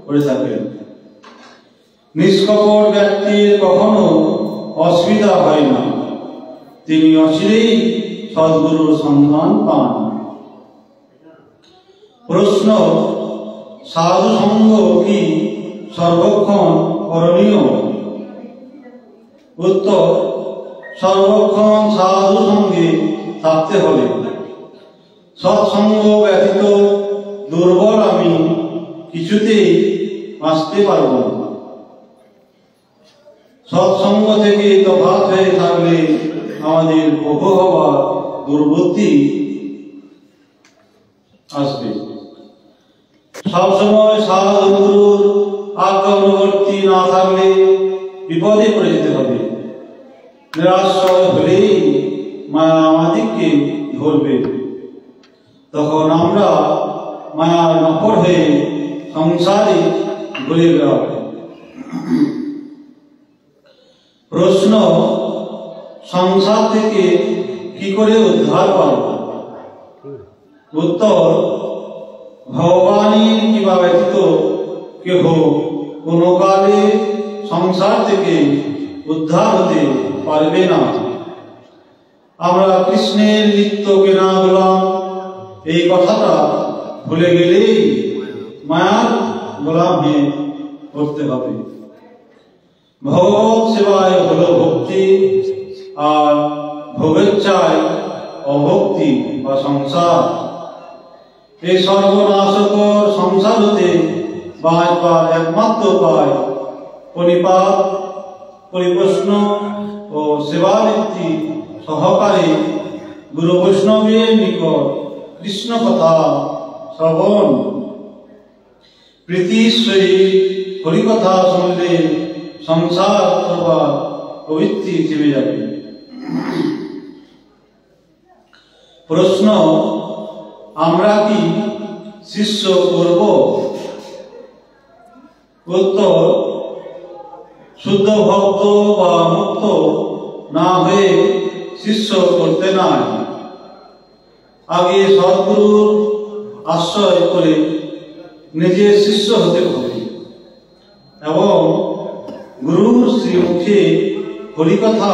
করে থাকেন। নিষ্কপট ব্যক্তির কখনো অসুবিধা হয় না, তিনি অচিরেই সদ্গুরুর সন্ধান পান। প্রশ্ন, সাধু সঙ্গ কি সর্বক্ষণ করণীয়? উত্তর, সর্বক্ষণ সাধু সঙ্গে থাকতে হবে। সৎসঙ্গ ব্যতীত দুর্বল আমি কিছুতেই আসতে পারব না। সৎসঙ্গ থেকে তফাৎ হয়ে থাকলে আমাদের প্রভু হওয়ার দুর্বুদ্ধি আসবে। সবসময় সাধুগুরুর আজ্ঞা অনুবর্তী না থাকলে বিপদে পড়ে যেতে হবে। নিরাশ্রয় হলেই মায়া আমাদেরকে ধরবে, তখন আমরা মায়ার নফর হয়ে সংসারে ঘুরে বেড়াবো। প্রশ্ন, সংসার থেকে কি করে উদ্ধার পাব? উত্তর, ভগবানের কিংবা ব্যতীত কেহ কোনো কালে সংসার থেকে উদ্ধার হতে পারবে না। আমরা কৃষ্ণের নিত্য কেনা গোলাম, এই কথাটা ভুলে গেলেই মায়ার গোলাম হয়ে করতে হবে। ভগবত সেবায় হলো ভক্তি, আর ভোগেচ্ছায় অভক্তি বা সংসার। এই সর্বনাশকর সংসার হতে বাঁচবার একমাত্র উপায় পরিপাক, পরিপ্রশ্ন ও সেবাবৃত্তি সহকারে গুরু বৈষ্ণবের নিকট কৃষ্ণ কথা শ্রবণ। প্রীতিশ্বরী হরিকথা শুনলে সংসার অথবা প্রবৃত্তি থেমে যাবে। প্রশ্ন, আমরা কি শিষ্য করব? উত্তর, শুদ্ধ ভক্ত বা মুক্ত না হয়ে শিষ্য করতে নাই। আগে সদ্গুরুর আশ্রয় করে নিজের শিষ্য হতে হবে এবং গুরুর শ্রীমুখে হরিকথা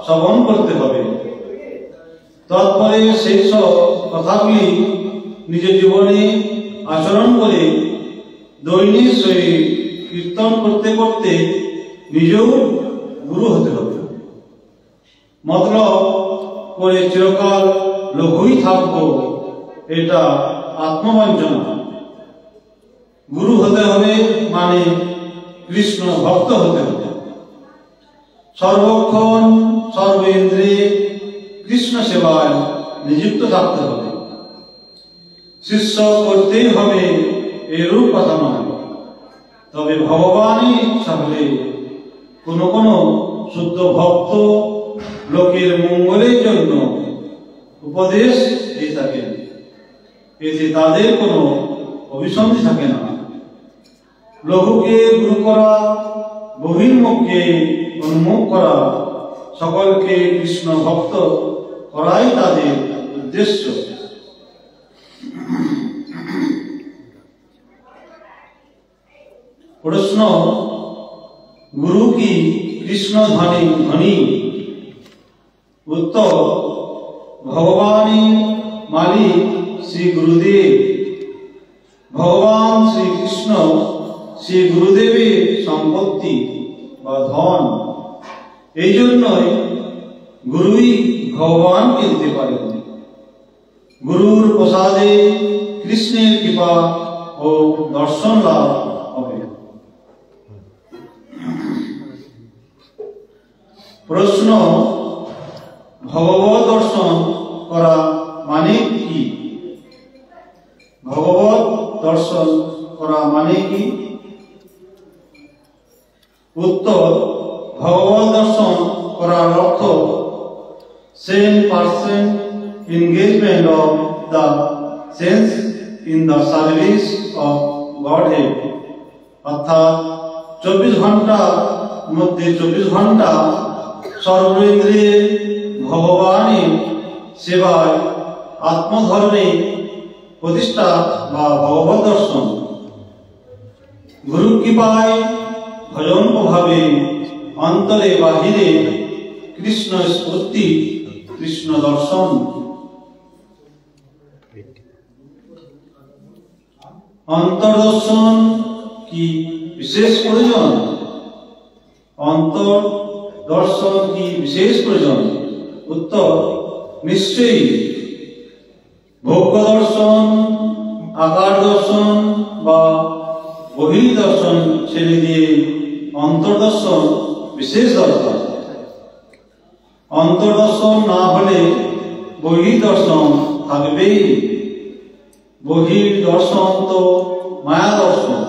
শ্রবণ করতে হবে। তারপরে সেই সব কথাগুলি নিজের জীবনে আচরণ করে দৈনিক শরীর কীর্তন করতে করতে নিজেও গুরু হতে হবে। মতলব করে চিরকাল লঘুই থাকবো, এটা আত্মবঞ্চনা। গুরু হতে হবে মানে কৃষ্ণ ভক্ত হতে হবে। সর্বক্ষণ সর্বেন্দ্রিয়ে কৃষ্ণ সেবায় নিযুক্ত থাকতে হবে। শিষ্য করতেই হবে এরূপ কথা নয়, তবে ভগবানের ইচ্ছা হলে কোনো কোনো শুদ্ধ ভক্ত লোকের মঙ্গলের জন্য উপদেশ দিয়ে থাকেন, এতে তাদের কোনো অভিসন্ধি থাকে না। লঘুকে গুরু করা, বহির্মুখকে উন্মুখ করা, সকলকে কৃষ্ণ ভক্ত করাই তাদের উদ্দেশ্য। প্রশ্ন, গুরু কি কৃষ্ণ ধনী? উত্তর, ভগবানের মালিক শ্রী গুরুদেব। ভগবান শ্রীকৃষ্ণ শ্রী গুরুদেবের সম্পত্তি বা ধন। এই জন্যই গুরুই ভগবানকে দিতে পারেন। গুরুর প্রসাদে কৃষ্ণের কৃপা ও দর্শন লাভ হবে। প্রশ্ন, ভগবত দর্শন করা মানে কি? ভগবত দর্শন করা মানে কি? উত্তর, ভগবত দর্শন করার অর্থ same percent engagement of the sense in the service of Godhead, অর্থাৎ 24 ঘন্টার মধ্যে 24 ঘন্টা সর্বেন্দ্রিয়ে ভগবানের সেবায় আত্মধর্মে প্রতিষ্ঠা বা ভগবত দর্শন। গুরু কৃপায় ভজন প্রভাবে অন্তরে বাহিরে কৃষ্ণ স্ফূর্তি, কৃষ্ণ দর্শন। অন্তর্দর্শন কি বিশেষ প্রয়োজন? অন্তর্দর্শন কি বিশেষ প্রয়োজন? উত্তর, নিশ্চয়ই। ভোগ্য দর্শন, আকার দর্শন বা বহির্দর্শন ছেড়ে দিয়ে অন্তর্দর্শন বিশেষ দর্শন। অন্তর্দর্শন না হলে বহির্দর্শন থাকবেই। বহির্দর্শন তো মায়া দর্শন।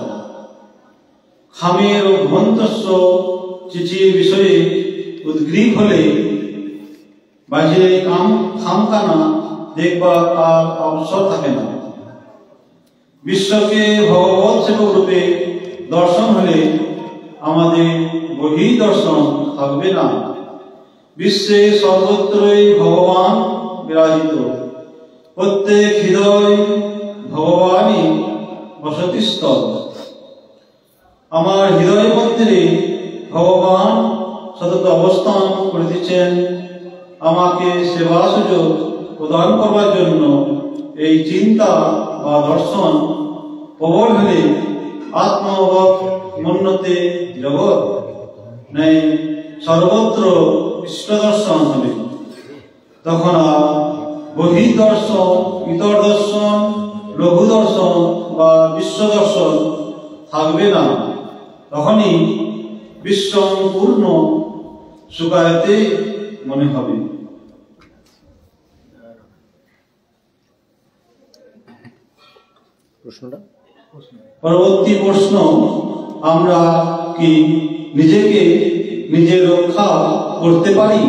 খামের অভ্যন্তস্য চিঠির বিষয়ে উদ্গ্রীব হলে বাহিরে খামখানা দেখবার আর অবসর থাকে না। বিশ্বকে ভগবৎ সেবক রূপে দর্শন হলে আমাদের বহির্দর্শন থাকবে না। বিশ্বে সর্বত্রই ভগবান বিরাজিত। প্রত্যেক হৃদয় ভগবানই বসতিস্থল। আমার হৃদয় মন্দিরে ভগবান সতত অবস্থান করিতেছেন। আমাকে সেবা সুযোগ প্রদান করবার জন্য এই চিন্তা বা দর্শন প্রবল হলে আত্মবৎ মন্যতে জগৎ নেই সর্বত্র ইষ্ট দর্শন হবে। তখন আর বহির্দর্শন, ইতর দর্শন, লঘু দর্শন বা বিশ্ব দর্শন থাকবে না। তখনই বিশ্ব পূর্ণ সুকায়তে মনে হবে। পরবর্তী প্রশ্ন, আমরা কি নিজেকে নিজে রক্ষা করতে পারি?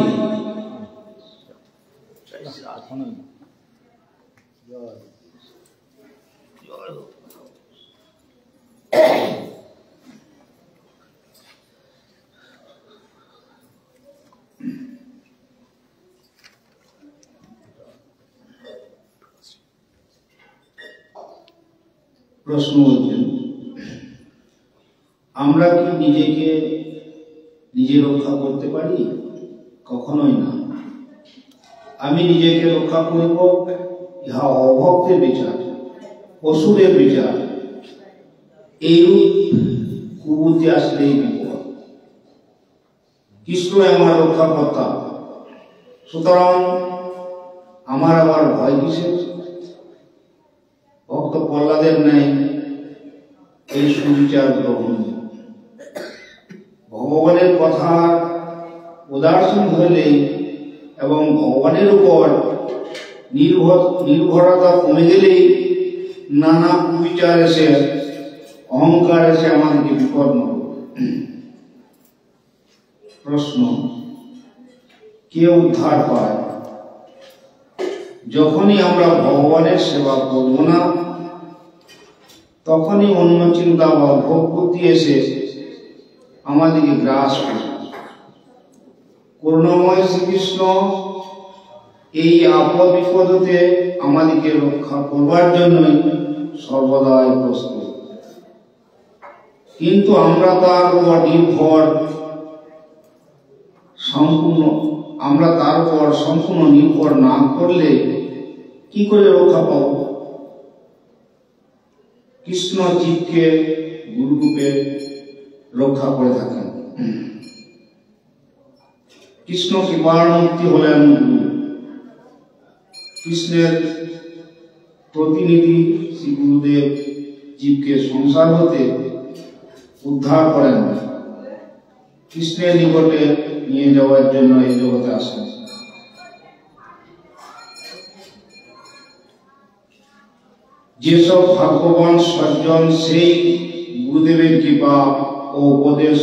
প্রশ্ন হচ্ছেন, আমরা কি নিজেকে নিজে রক্ষা করতে পারি? কখনোই না। আমি নিজেকে রক্ষা করিব, ইহা অভক্তের বিচার, অসুরের বিচার। এইরূপ কুবুদ্ধি আসলেই বিপদ। কৃষ্ণ আমার রক্ষাকর্তা, সুতরাং আমার আবার ভয় কিসের? ভক্ত প্রহ্লাদের ন্যায় এই সুবিচার গ্রহণ। ভগবানের কথা উদাসীন হইলে এবং ভগবানের উপর নির্ভরতা কমে গেলেই নানা কুবিচার এসে, অহংকার এসে আমাদেরকে বিপন্ন। প্রশ্ন, কে উদ্ধার পায়? যখনই আমরা ভগবানের সেবা করব না, তখনই অন্য চিন্তা বা ভোগ বুদ্ধি এসে আমাদেরকে গ্রাস করে। করুণাময় শ্রীকৃষ্ণ এই আপদ বিপদতে আমাদেরকে রক্ষা করবার জন্যই সর্বদাই প্রস্তুত। কিন্তু আমরা তার উপর সম্পূর্ণ নির্ভর না করলে কি করে রক্ষা পাব? কৃষ্ণ জীবকে গুরুরূপে রক্ষা করে থাকেন। কৃষ্ণ কৃপার মূর্তি হলেন গুরু। কৃষ্ণের প্রতিনিধি শ্রী গুরুদেব জীবকে সংসার হতে উদ্ধার করেন, কৃষ্ণের নিকটে নিয়ে যাওয়ার জন্য এই জগতে আসেন। যেসব ভাগ্যবান সজ্জন সেই গুরুদেবের কৃপা ও উপদেশ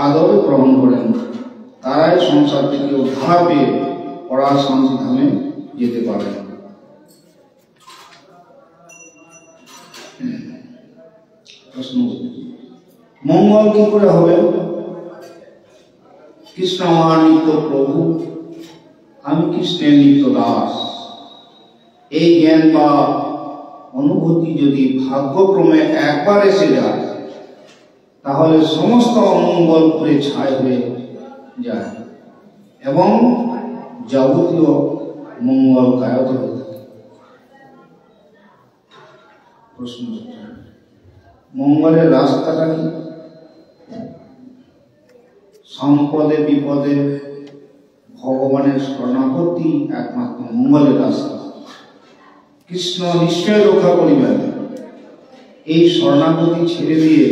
আদরে গ্রহণ করেন, তারাই সংসার থেকে উদ্ধার পেয়ে পরা শান্তি ধামে যেতে পারেন। প্রশ্ন, মঙ্গল কি করে হবে? কৃষ্ণ আমার নিত্য প্রভু, আমি কৃষ্ণের নিত্য দাস। এই জ্ঞান বা অনুভূতি যদি ভাগ্যক্রমে একবার এসে যায়, তাহলে সমস্ত অমঙ্গল করে ছাই হয়ে যায় এবং যাবতীয় মঙ্গল কায়ত হয়ে থাকে। প্রশ্ন, মঙ্গলের রাস্তাটা কি? সম্পদে বিপদে ভগবানের শরণাগতি একমাত্র মঙ্গলের রাস্তা। কৃষ্ণ নিশ্চয় রক্ষা করিবেন। এই শরণাগতি ছেড়ে দিয়ে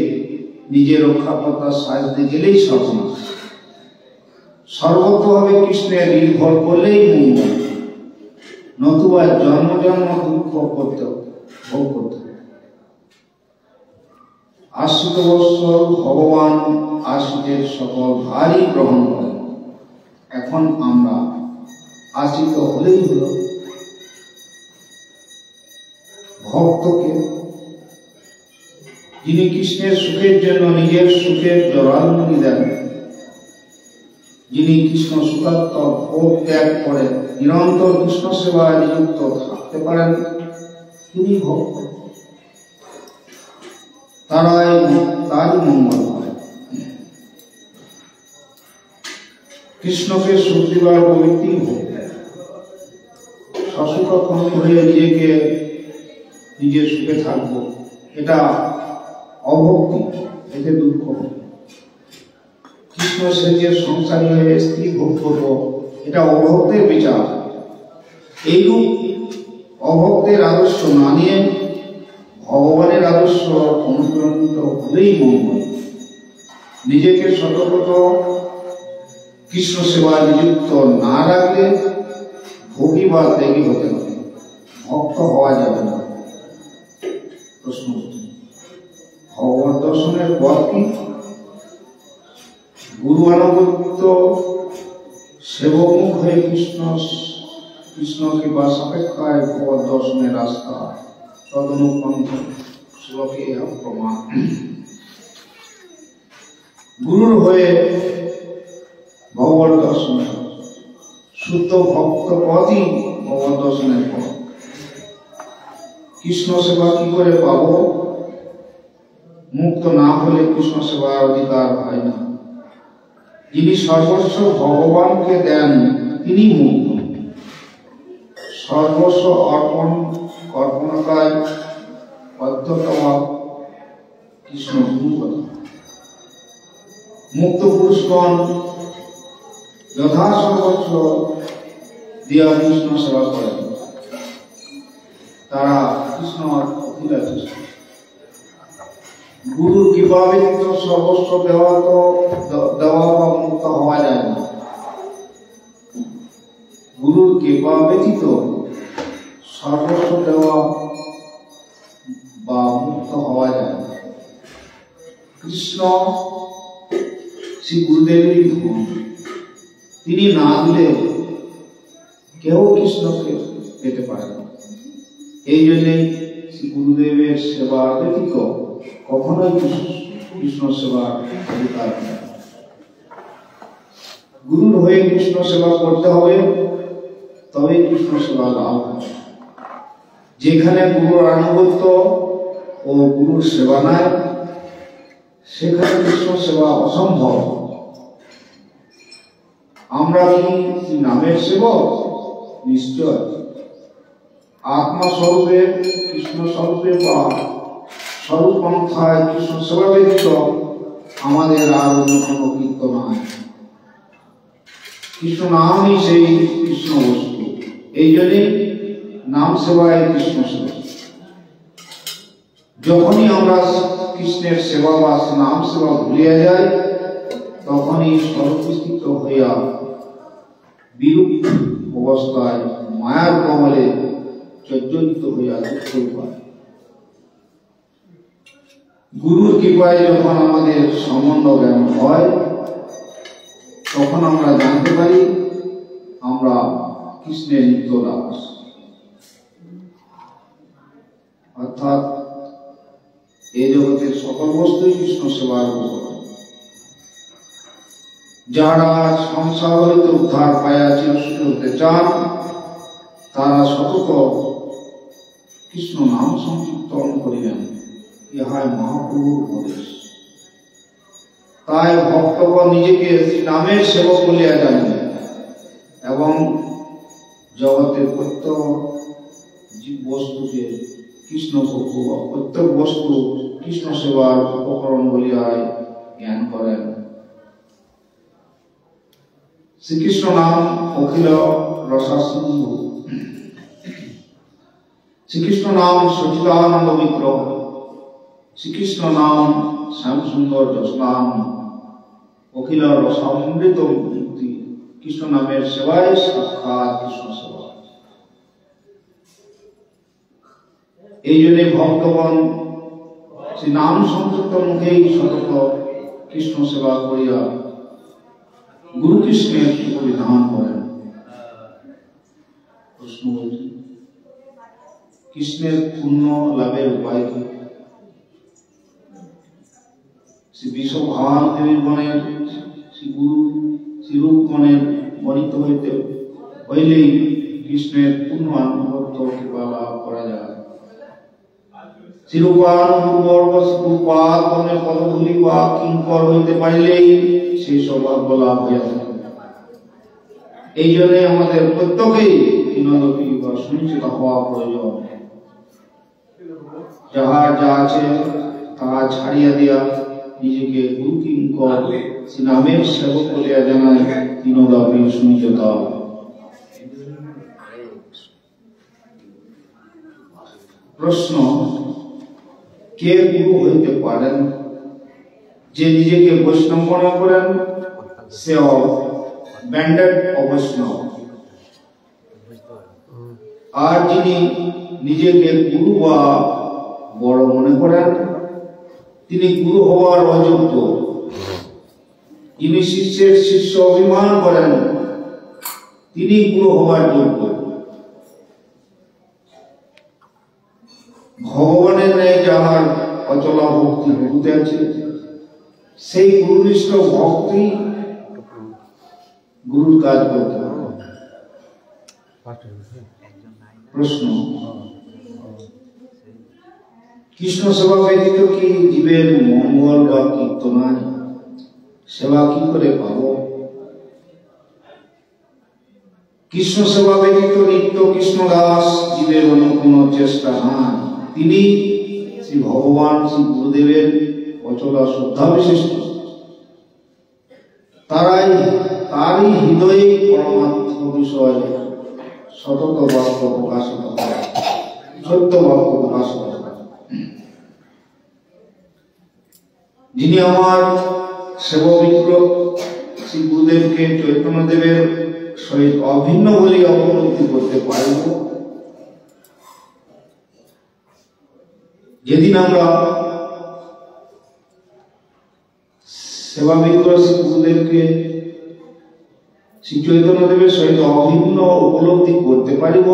নিজের রক্ষাকর্তার সাহায্যে গেলেই সর্বনাশ। সর্বতভাবে কৃষ্ণে নির্ভর করলেই মঙ্গল, নতুবা জন্ম জন্ম দুঃখ করতে ভোগ করতে হবে। আশ্রিত বৎসল ভগবান আশ্রিতের সকল ভারই গ্রহণ করেন। এখন আমরা আশ্রিত হলেই হল। ভক্তকে যিনি কৃষ্ণের সুখের জন্য নিজের সুখের জলাঞ্জলি দেন, যিনি কৃষ্ণ সুখাত্মক ভোগ ত্যাগ করে নিরন্তর কৃষ্ণ সেবায় নিযুক্ত থাকতে পারেন, তিনি ভক্ত। তারই মঙ্গল হয়। কৃষ্ণকে সুখ দিবার প্রবৃত্তি ভক্ত। সসুখক্ষণ হয়ে নিজের সুখে থাকবো, এটা অভক্তি, এতে দুঃখ। কৃষ্ণ সেজে সংসারী হয়ে স্ত্রী ভোগ করবো, এটা অভক্তের বিচার। এইরূপ অভক্তের আদর্শ না নিয়ে ভগবানের আদর্শ অনুপ্রাণিত হলেই মঙ্গল। নিজেকে সতর্কত কৃষ্ণ সেবায় নিযুক্ত না রাখলে ভোগী বা ত্যাগী হতে হবে, ভক্ত হওয়া যাবে না। প্রশ্ন, ভগবত দর্শনের পথ কি? গুরু আনুগত্য সেবকমুখ হয়ে কৃষ্ণ কৃপা সাপেক্ষায় ভগবত দর্শনের রাস্তা তদনুপন্থ শ্লোকে প্রমাণ। গুরুর হয়ে ভগবত দর্শন, শুদ্ধ ভক্ত পথই ভগবত দর্শনের পথ। কৃষ্ণ সেবা কি করে পাবো? মুক্ত না হলে কৃষ্ণ সেবার অধিকার হয় না। যিনি সর্বস্ব ভগবানকে দেন তিনি মুক্ত। সর্বস্ব অর্পণ কর্পণকায় পদ্ধতবা কৃষ্ণ গুরু। মুক্ত পুরুষগণ যথা সর্বস্ব দিয়া কৃষ্ণ সেবা করেন, তারা কৃষ্ণ অধিরাধীন। গুরুর কৃপা ব্যতীত সর্বস্ব দেওয়া বা মুক্ত হওয়া যায় না। গুরুর কৃপা ব্যতীত সর্বস্ব দেওয়া বা মুক্ত হওয়া যায় না। কৃষ্ণ শ্রী গুরুদেবেরই ধন, তিনি না দিলে কেউ কৃষ্ণকে পেতে পারে না। এই জন্যে শ্রী গুরুদেবের সেবা ব্যতীত কখনোই কৃষ্ণ সেবার অধিকার নেই। গুরুর হয়ে কৃষ্ণ সেবা করতে হবে, তবে কৃষ্ণ সেবা লাভ হবে। যেখানে গুরুর আনুগত্য ও গুরুর সেবা নাই, সেখানে কৃষ্ণ সেবা অসম্ভব। আমরা কি নামের সেবক? নিশ্চয়। আত্মা স্বরূপে কৃষ্ণ স্বরূপে বা স্বরূপ পন্থায় কৃষ্ণ সেবা ব্যতীত আমাদের আর অন্য কোনো কৃত্য নাই। কৃষ্ণ নামই সেই কৃষ্ণ বস্তু। এই জন্যে নাম সেবায় কৃষ্ণ সেবা। যখনই আমরা কৃষ্ণের সেবা বা নাম সেবা ভুলিয়া যাই, তখনই স্বরূপস্থিত হইয়া বিরূপ অবস্থায় মায়ার কবলে জর্জরিত হইয়া দুঃখ পায়। গুরুর কৃপায় যখন আমাদের সম্বন্ধ জ্ঞান হয়, তখন আমরা জানতে পারি আমরা কৃষ্ণের নিত্য দাস। অর্থাৎ এই জগতের সকল বস্তুই কৃষ্ণ সেবার উপকরণ। যারা সংসার হইতে উদ্ধার পাইয়া চিরসুখী হতে চান, তারা সতত কৃষ্ণ নাম সংকীর্তন করিবেন, ইহাই মহাপ্রভুর উপদেশ। তাই ভক্তগণ নিজেকে নামের সেবক বলিয়া জানেন এবং জগতের প্রত্যেক বস্তুকে কৃষ্ণ ভক্ত বা প্রত্যেক বস্তু কৃষ্ণ সেবার উপকরণ বলিয়া জ্ঞান করেন। শ্রীকৃষ্ণ নাম অখিল রসাসিন্ধু। শ্রীকৃষ্ণ নাম সচিদানন্দ বিগ্রহ। শ্রীকৃষ্ণ নাম শ্যাম সুন্দর যশনাম, অখিল রসামৃত মুক্তি। কৃষ্ণ নামের সেবায় সাক্ষাৎ কৃষ্ণ সেবা। এই জন্য ভক্তগণ সেই নাম সংযুক্ত মুখেই সতত কৃষ্ণ সেবা করিয়া গুরু কৃষ্ণের পরিধান করেন। প্রশ্ন বলছি, কৃষ্ণের পুণ্য লাভের উপায় কি? শ্রী বিশ্বভান দেবীর গণের শ্রী গুরু শ্রীরূপগণের বর্ণিত হইলেই কৃষ্ণের পূর্ণ আনুগত্য কৃপা লাভ করা যায়। শ্রীরূপানুগণের পদধূলি বা কিঙ্কর হইতে পারিলেই সেই সৌভাগ্য লাভ হইয়া থাকে। এই জন্য আমাদের প্রত্যেকেই বিনোদী বা সুনিশ্চিত হওয়া প্রয়োজন। যাহার যা আছে তা ছাড়িয়া দিয়া নিজেকে গুরু কিঙ্কর শ্রী নামের সেবক বলিয়া জানায় বিনোদী সুনিশ্চিতা। প্রশ্ন, কে গুরু হইতে পারেন? যে নিজেকে বৈষ্ণব মনে করেন সে ব্যান্ডেড অবৈষ্ণব, আর যিনি নিজেকে গুরু বা বড় মনে করেন তিনি গুরু হওয়ার অযোগ্য। যিনি শিষ্যের শিষ্য অভিমান করেন তিনি গুরু হওয়ার যোগ্য। ভগবানের ন্যায় যাহার অচলা ভক্তি হতে আছে সেই গুরুনিষ্ঠ ভক্তি গুরুর কাজ করতে হবে। প্রশ্ন, কৃষ্ণ সেবা ব্যতীত কি জীবের মঙ্গল বা কীর্তনায় সেবা কি করে পাব? কৃষ্ণ সেবা ব্যতীত নিত্য কৃষ্ণ দাস জীবের অন্য কোন চেষ্টা নাই। তিনি শ্রী ভগবান শ্রী গুরুদেবের অচলা শ্রদ্ধা বিশিষ্ট, তারই হৃদয়ে পরমার্থ বিষয় সতত বাক্য প্রকাশিত হয়, সত্য বাক্য প্রকাশিত হয়। যিনি আমার সেবমিত্র শ্রী গুরুদেবকে চৈতন্যদেবের সহিত অভিন্ন বলে উপলব্ধি করতে পারব, যেদিন আমরা সেবামিত্র শ্রী গুরুদেবকে শ্রী চৈতন্যদেবের সহিত অভিন্ন উপলব্ধি করতে পারিব,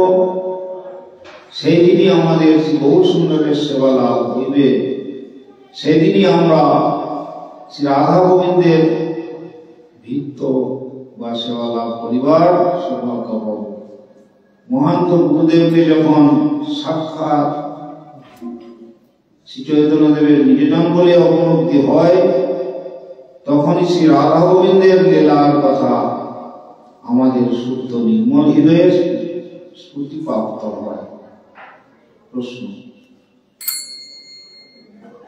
সেই দিনই আমাদের শ্রী গৌর সুন্দরের সেবা লাভ হইবে। সেদিনই আমরা শ্রী রাধা গোবিন্দের ভিত্ত বা সেবা লাভ করিবার সৌভাগ্য পাব। মহান্ত গুরুদেবকে যখন সাক্ষাৎ শ্রী চৈতন্যদেবের নিজজন বলে উপলব্ধি হয়, তখনই শ্রী রাধা গোবিন্দের লীলার কথা আমাদের শুদ্ধ নির্মল হৃদয়ে স্ফূর্তিপ্রাপ্ত হয়। প্রশ্ন,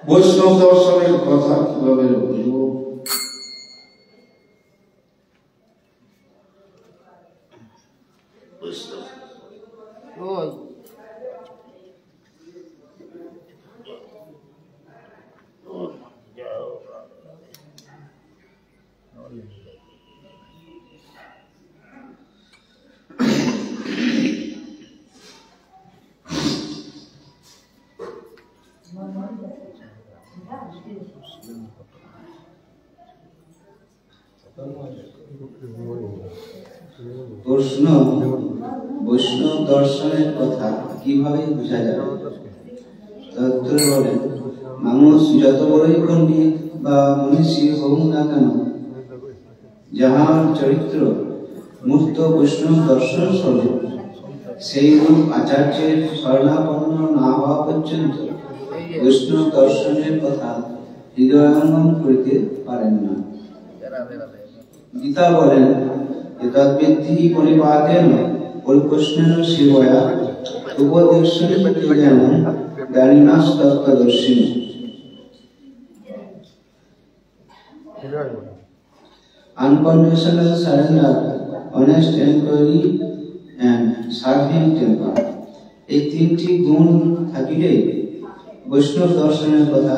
বৈষ্ণব দর্শনের কথা কিভাবে বুঝব? প্রশ্ন, বৈষ্ণব দর্শনের কথা কিভাবে বোঝা যাবে? উত্তর বলেন, মানুষ যত বড়ই পণ্ডিত বা মনীষী হোক না কেন, যাহার চরিত্র মূর্ত বৈষ্ণব দর্শন স্বরূপ, সেই রূপ আচার্যের শরণাপন্ন না হওয়া পর্যন্ত বৈষ্ণব দর্শনের কথা হৃদয়ঙ্গম করিতে পারেন না। গীতা বলেন, তদ্বিদ্ধি পরিপাকেন পরিপ্রশ্নেন সেবয়া উপদেশন যেন জ্ঞানিনাস তত্ত্বদর্শিন। Unconditional surrender, honest inquiry and serving temper, এই তিনটি গুণ থাকিলে বৈষ্ণব দর্শনের কথা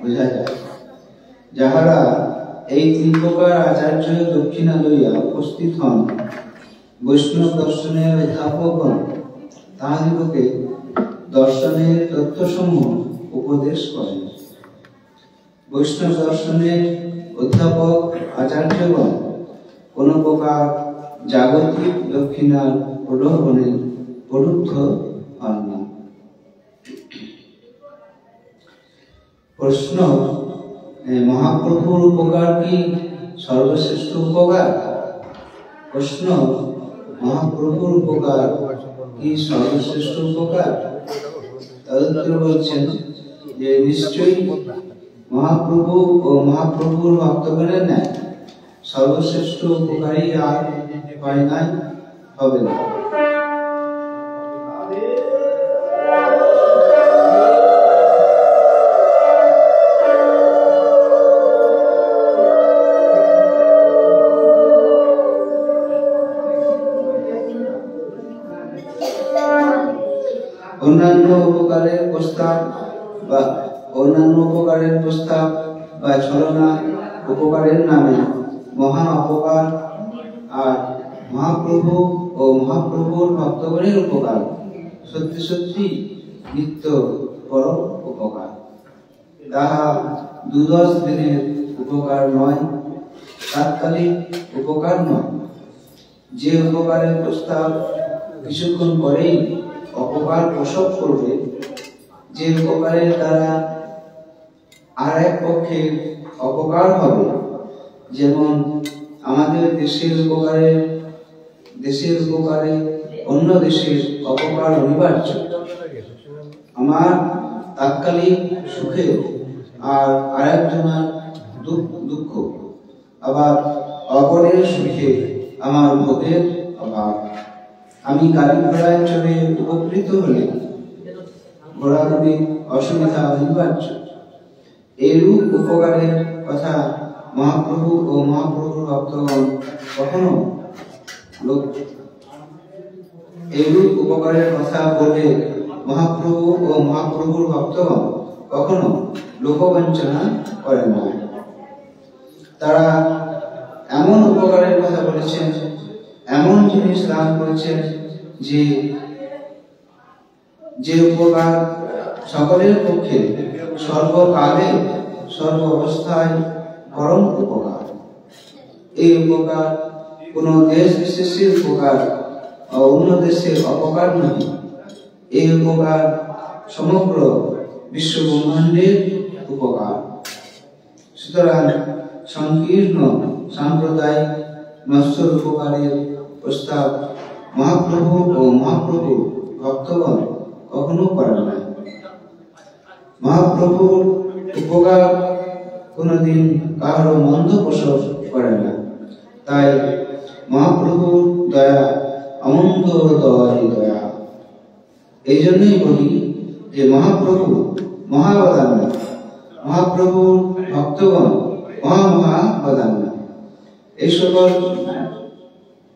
বোঝা যায়। যাহারা এই তিন প্রকার আচার্য দক্ষিণা লইয়া উপস্থিত হন। বৈষ্ণব দর্শনের অধ্যাপকগণ তাহাদিগকে দর্শনের তত্ত্বসমূহ উপদেশ করেন। বৈষ্ণব দর্শনের অধ্যাপক আচার্যগণ কোন প্রকার জাগতিক দক্ষিণার প্রলোভনে প্রলুব্ধ হন না। প্রশ্ন, মহাপ্রভুর উপকার কি সর্বশ্রেষ্ঠ উপকার? প্রশ্ন, মহাপ্রভুর উপকার কি সর্বশ্রেষ্ঠ উপকার? তাদের বলছেন যে নিশ্চয়ই মহাপ্রভু ও মহাপ্রভুর ভক্তগণের ন্যায় সর্বশ্রেষ্ঠ উপকারী আর হয় নাই, হবে না। অন্যান্য উপকারের প্রস্তাব বা ছলনা উপকারের নামে মহা অপকার, আর মহাপ্রভু ও মহাপ্রভুর ভক্তগণের উপকার সত্যি সত্যি নিত্য পরম উপকার। তাহা 2-10 দিনের উপকার নয়, তাৎকালিক উপকার নয়। যে উপকারের প্রস্তাব কিছুক্ষণ পরেই অপকার প্রসব করবে, যে উপকারের দ্বারা আর এক পক্ষের অপকার হবে, যেমন আমাদের দেশের উপকারে অন্য দেশের অপকার অনিবার্য। আমার তাৎকালিক সুখে আর আরেকজনের দুঃখ, আবার অপরের সুখে আমার ভোগের অভাব। আমি গাড়ি ঘোড়ায় চড়ে উপকৃত হলে ঘোড়াগুলির অসুবিধা অনিবার্য। এইরূপ উপকারের কথা মহাপ্রভু ও মহাপ্রভুর ভক্তগণ কখনো এইরূপ উপকারের কথা বলে মহাপ্রভু ও মহাপ্রভুর ভক্তগণ কখনো লোকবঞ্চনা করেন না। তারা এমন উপকারের কথা বলেছেন, এমন জিনিস দান করেছেন যে উপকার সকলের পক্ষে সর্বকালে সর্ব অবস্থায় পরম উপকার। এই উপকার কোন দেশ বিশেষের উপকার অন্য দেশের অপকার নয়। এই উপকার সমগ্র বিশ্ব ব্রহ্মাণ্ডের উপকার। সুতরাং সংকীর্ণ সাম্প্রদায়িক নশ্বর উপকারের প্রস্তাব মহাপ্রভু ও মহাপ্রভু ভক্তগণ কখনো করেন না। মহাপ্রভুর উপকার কোনদিন কারো মন্দ প্রসব করে না। তাই মহাপ্রভুর দয়া অমন্দ দয়া। এই জন্যই বলি যে মহাপ্রভু মহাবদান্য, মহাপ্রভুর ভক্তগণ মহাবদান্য। এই সকল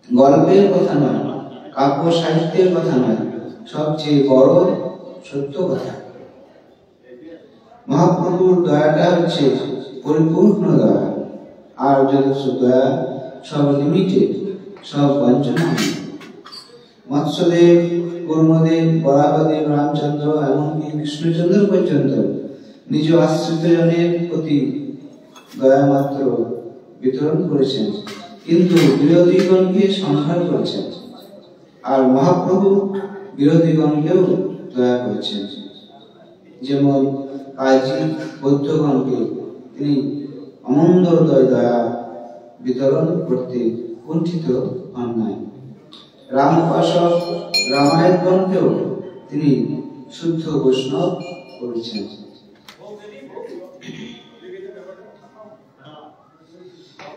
গল্পের কথা নয়, কাব্য সাহিত্যের কথা নয়, সবচেয়ে বড় সত্য কথা। মহাপ্রভুর দয়াটা হচ্ছে পরিপূর্ণ দয়া, আর যত দয়া সব লিমিটেড, সব বঞ্চনা। মৎস্যদেব, কুর্মদেব, বরাহদেব, রামচন্দ্র, এমনকি কৃষ্ণচন্দ্র পর্যন্ত নিজ আশ্রিত জনের প্রতি দয়া মাত্র বিতরণ করেছেন, কিন্তু বিরোধীগণকে সংহার করেছেন। আর মহাপ্রভু বিরোধীগণকেও দয়া করেছেন। যেমন কাজী বৌদ্ধগণকে তিনি অমন্দ দয়া বিতরণ করতে কুণ্ঠিত হন নাই। রামোপাসক রামায়ণগণকেও তিনি শুদ্ধ বৈষ্ণব করেছেন।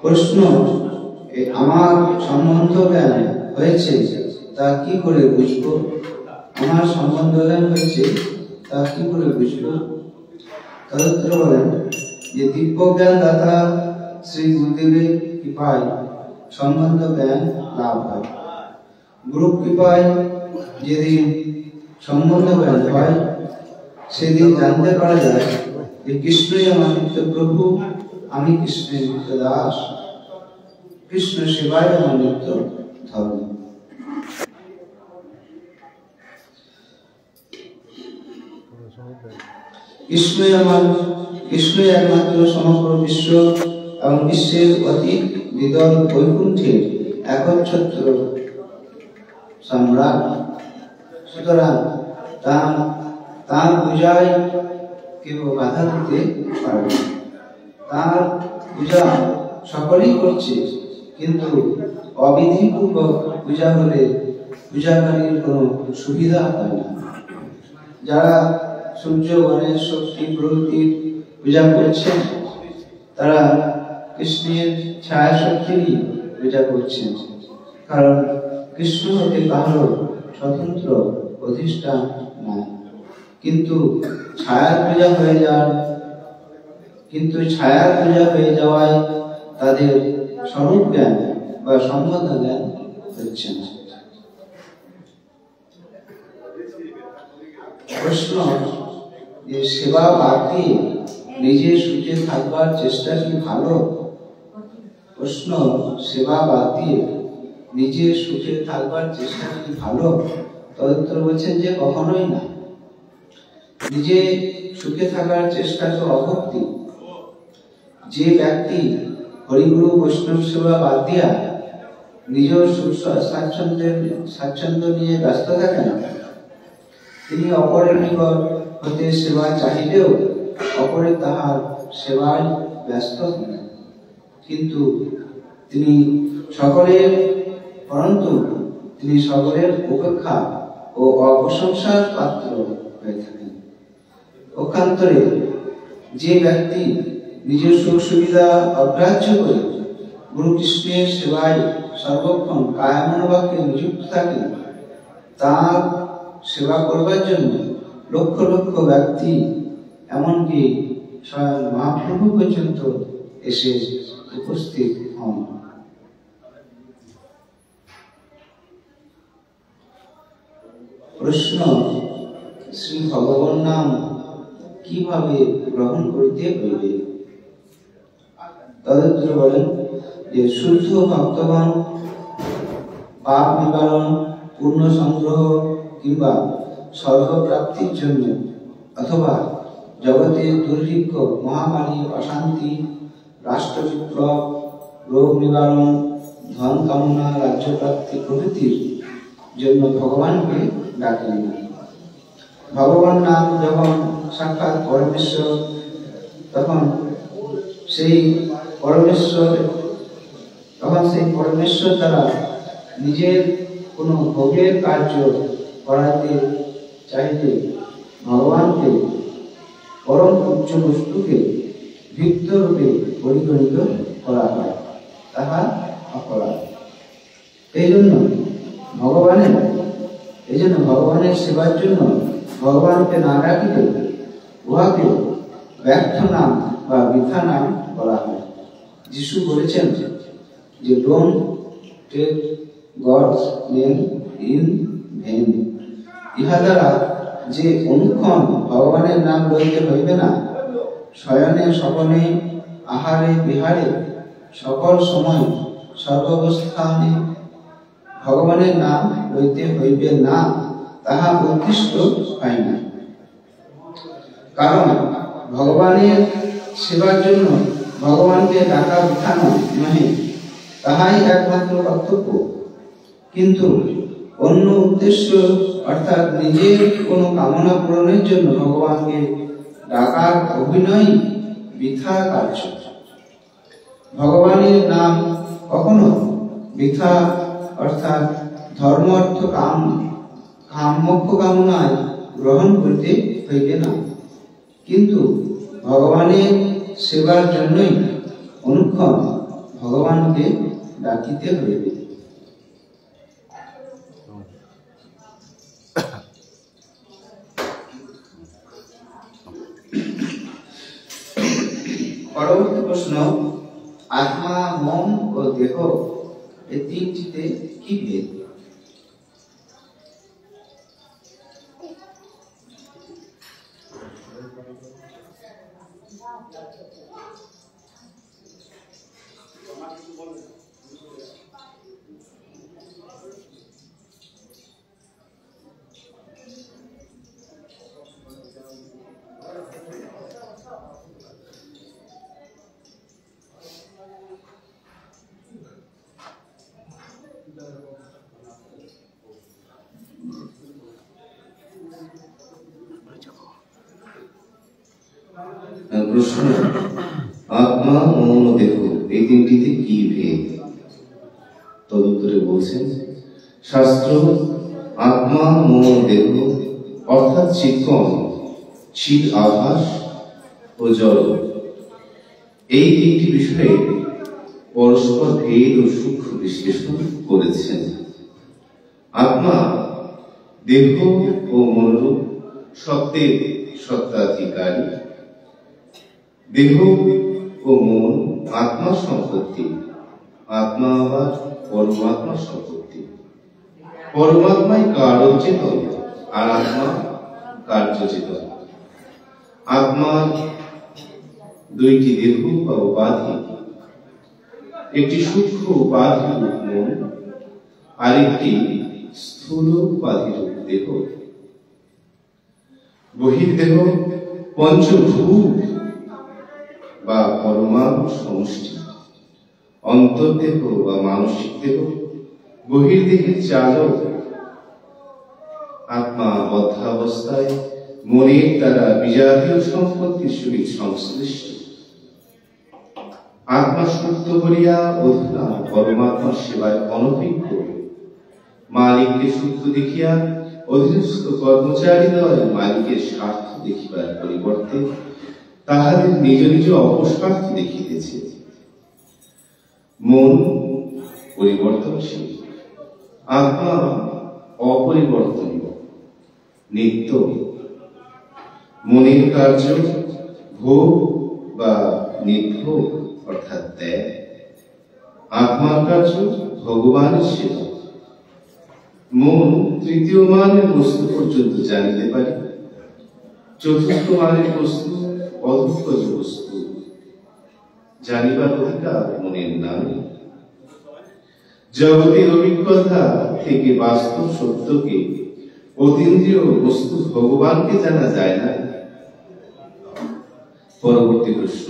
প্রশ্ন, আমার সম্বন্ধ জ্ঞান হয়েছে তা কি করে বুঝব? আমার সম্বন্ধ জ্ঞান হয়েছে তা কি করে বুঝব? তদুত্তর বলেন যে দিব্য জ্ঞান দাতা শ্রী গুরুদেবের কৃপায় সম্বন্ধ জ্ঞান লাভ হয়। গুরু কৃপায় যেদিন সম্বন্ধ জ্ঞান হয়, সেদিন জানতে পারা যায় যে কৃষ্ণই আমার নিত্য প্রভু আমি কৃষ্ণের নিত্য দাস, কৃষ্ণ সেবাই আমার নিত্য ধর্ম। কৃষ্ণই একমাত্র সমগ্র বিশ্ব এবং বিশ্বের অতীত বিদল বৈকুণ্ঠের একচ্ছত্র সম্রাট। সুতরাং তার পূজায় কেউ বাধা দিতে পারবে না। তার পূজা সকলেই করছে, কিন্তু অবিধিপূর্বক পূজা হলে পূজাকারীর কোনো সুবিধা হয় না। যারা সূর্য, গণেশ, শক্তি প্রভৃতির পূজা করছেন তারা কৃষ্ণের ছায়া শক্তিরই পূজা করছেন, কারণ কৃষ্ণ হতে কারো স্বতন্ত্র প্রতিষ্ঠান নাই। কিন্তু ছায়ার পূজা হয়ে যাওয়ায় তাদের স্বরূপ জ্ঞান বা সম্বন্ধ জ্ঞান হচ্ছে না। প্রশ্ন, যে সেবা বাদ দিয়ে নিজে সুখে থাকবার চেষ্টা কি ভালো? প্রশ্ন, সেবা বাদ দিয়ে নিজে সুখে থাকবার চেষ্টা কি ভালো? তদুত্তর বলছেন যে কখনোই না। নিজে সুখে থাকার চেষ্টা তো অভক্তি। যে ব্যক্তি হরিগুরু বৈষ্ণব সেবা বাদ দিয়া নিজ সুখ স্বাচ্ছন্দ্য নিয়ে ব্যস্ত থাকেন, তিনি অপরের নিকট হতে সেবা চাহিলেও অপরে তাহার সেবায় ব্যস্ত হন, কিন্তু তিনি সকলের উপেক্ষা ও অপ্রশংসার পাত্র হয়ে থাকেন। পক্ষান্তরে যে ব্যক্তি নিজের সুখ সুবিধা অগ্রাহ্য করে গুরু কৃষ্ণের সেবায় সর্বক্ষণ কায়া মনোবাক্যে নিযুক্ত থাকেন, তার সেবা করবার জন্য লক্ষ লক্ষ ব্যক্তি, এমনকি স্বয়ং মহাপ্রভু পর্যন্ত এসে উপস্থিত হন। প্রশ্ন, শ্রী ভগবান নাম কিভাবে গ্রহণ করিতে হইবে? তদুত্তর বলেন যে শুদ্ধ ভক্তগণ পাপ নিবারণ, পূর্ণ সংগ্রহ কিংবা স্বর্গপ্রাপ্তির জন্য অথবা জগতের দুর্ভিক্ষ, মহামারী, অশান্তি, রাষ্ট্র বিপ্লব, রোগ নিবারণ, ধন কামনা, রাজ্যপ্রাপ্তি প্রভৃতির জন্য ভগবানকে ডাকেন না। ভগবান নাম যখন সাক্ষাৎ পরমেশ্বর, তখন সেই পরমেশ্বর দ্বারা নিজের কোনো ভোগের কার্য করাতে চাইলে ভগবানকে পরম উচ্চ বস্তুকে ভিত্ত রূপে পরিগণিত করা হয়, তাহা অপরাধ। এই জন্য ভগবানের সেবার জন্য ভগবানকে না ডাকিলে উহাকে ব্যর্থ নাম বা বৃথা নাম বলা হয়। যিশু বলেছেন যে don't take God's name in vain. ইহা দ্বারা যে অনুক্ষণ ভগবানের নাম লইতে হইবে না, শয়নে স্বপনে আহারে বিহারে সকল সময় সর্বাবস্থানে ভগবানের নাম লইতে হইবে না, তাহা উদ্দিষ্ট হয় না। কারণ ভগবানের সেবার জন্য ভগবানকে ডাকা বৃথা নহে, তাহাই একমাত্র কর্তব্য। কিন্তু অন্য উদ্দেশ্য অর্থাৎ নিজের কোনো কামনা পূরণের জন্য ভগবানকে ডাকার অভিনয় বৃথা কার্য। ভগবানের নাম কখনো বৃথা অর্থাৎ ধর্ম অর্থ কাম মোক্ষ কামনায় গ্রহণ করতে হইবে না, কিন্তু ভগবানের সেবার জন্যই অনুক্ষণ ভগবানকে ডাকিতে হইবে। পরবর্তী প্রশ্ন, আত্মা, মন ও দেহ এই তিনটিতে কি ভেদ? প্রশ্ন, আত্মা মন ও দেহ এই তিনটিতে কি ভেদ? তদুত্তরে বলছেন, শাস্ত্র আত্মা মন দেহ অর্থাৎ চিৎকণ, চিৎ আভাস ও জড় এই তিনটি বিষয়ে পরস্পর ভেদ ও সূক্ষ্ম বিশ্লেষণ করেছেন। আত্মা দেহ ও মনরূপ সত্যের সত্তাধিকারী, দেহ ও মন আত্মা সম্পত্তি, আত্মা আবার পরমাত্মা সম্পত্তি। পরমাত্মাই কার্যচেতন আর আত্মা কার্যচেতন। আত্মার দুইটি দেহ বা উপাধি, একটি সূক্ষ্ম উপাধি রূপ মন, আরেকটি স্থূল উপাধি রূপ দেহ। বহির্দেহ পঞ্চভূত বা পরমাণু সমষ্টি, অন্তর্দেহ বা মানসিক দেহ বহির্দেহের চালক। আত্মা বদ্ধাবস্থায় মনের দ্বারা বিজাতীয় সম্পত্তির সহিত সংশ্লিষ্ট। আত্মা সুপ্ত করিয়া অধুনা পরমাত্মার সেবায় অনভিজ্ঞ। মালিককে সুপ্ত দেখিয়া অধীনস্থ কর্মচারীদ্বয় মালিকের স্বার্থ দেখিবার পরিবর্তে তাহাদের নিজ নিজ অপস্বার্থ দেখিতেছে। মন পরিবর্তনশীল, আত্মা অপরিবর্তনীয়, নিত্য। মনের কার্য ভোগ বা নির্ভোগ অর্থাৎ ত্যাগ, আত্মার কার্য ভগবানের সেবা। মন তৃতীয় মানের বস্তু পর্যন্ত জানিতে পারে, চতুর্থ মানের বস্তু অধঃপজ বস্তু জানিবার অধিকার মনের নাই। জগতের অভিজ্ঞতা থেকে বাস্তব সত্যকে, অতীন্দ্রিয় বস্তু ভগবানকে জানা যায় না। পরবর্তী প্রশ্ন,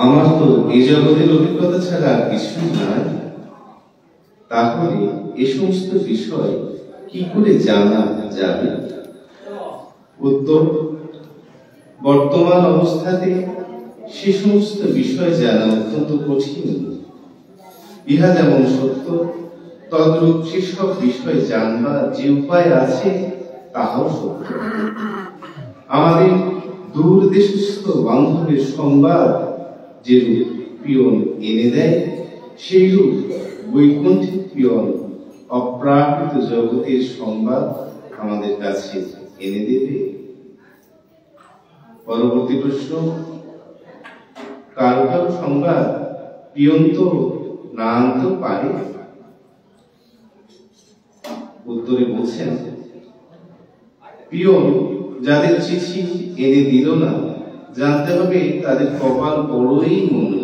আমার তো এই জগতের অভিজ্ঞতা ছাড়া আর কিছুই নাই, তাহলে এ সমস্ত বিষয় কি করে জানা যাবে? উত্তর, বর্তমান অবস্থাতে সে সমস্ত বিষয় জানা অত্যন্ত কঠিন। ইহা যেমন সত্য, তদ্রূপ সেসব বিষয় জানবার যে উপায় আছে তাহাও সত্য। আমাদের দূর দেশস্থ বান্ধবের সংবাদ যেরূপ পিয়ন এনে দেয়, সেইরূপ বৈকুণ্ঠিক পিয়ন অপ্রাকৃত জগতের সংবাদ আমাদের কাছে এনে দেবে। পরবর্তী প্রশ্ন, কারো কারো সংবাদ পিয়ন তো না আনতে পারে? উত্তরে বলছেন, পিয়ন যাদের চিঠি এনে দিল না, জানতে হবে তাদের কপাল বড়ই মন্দ।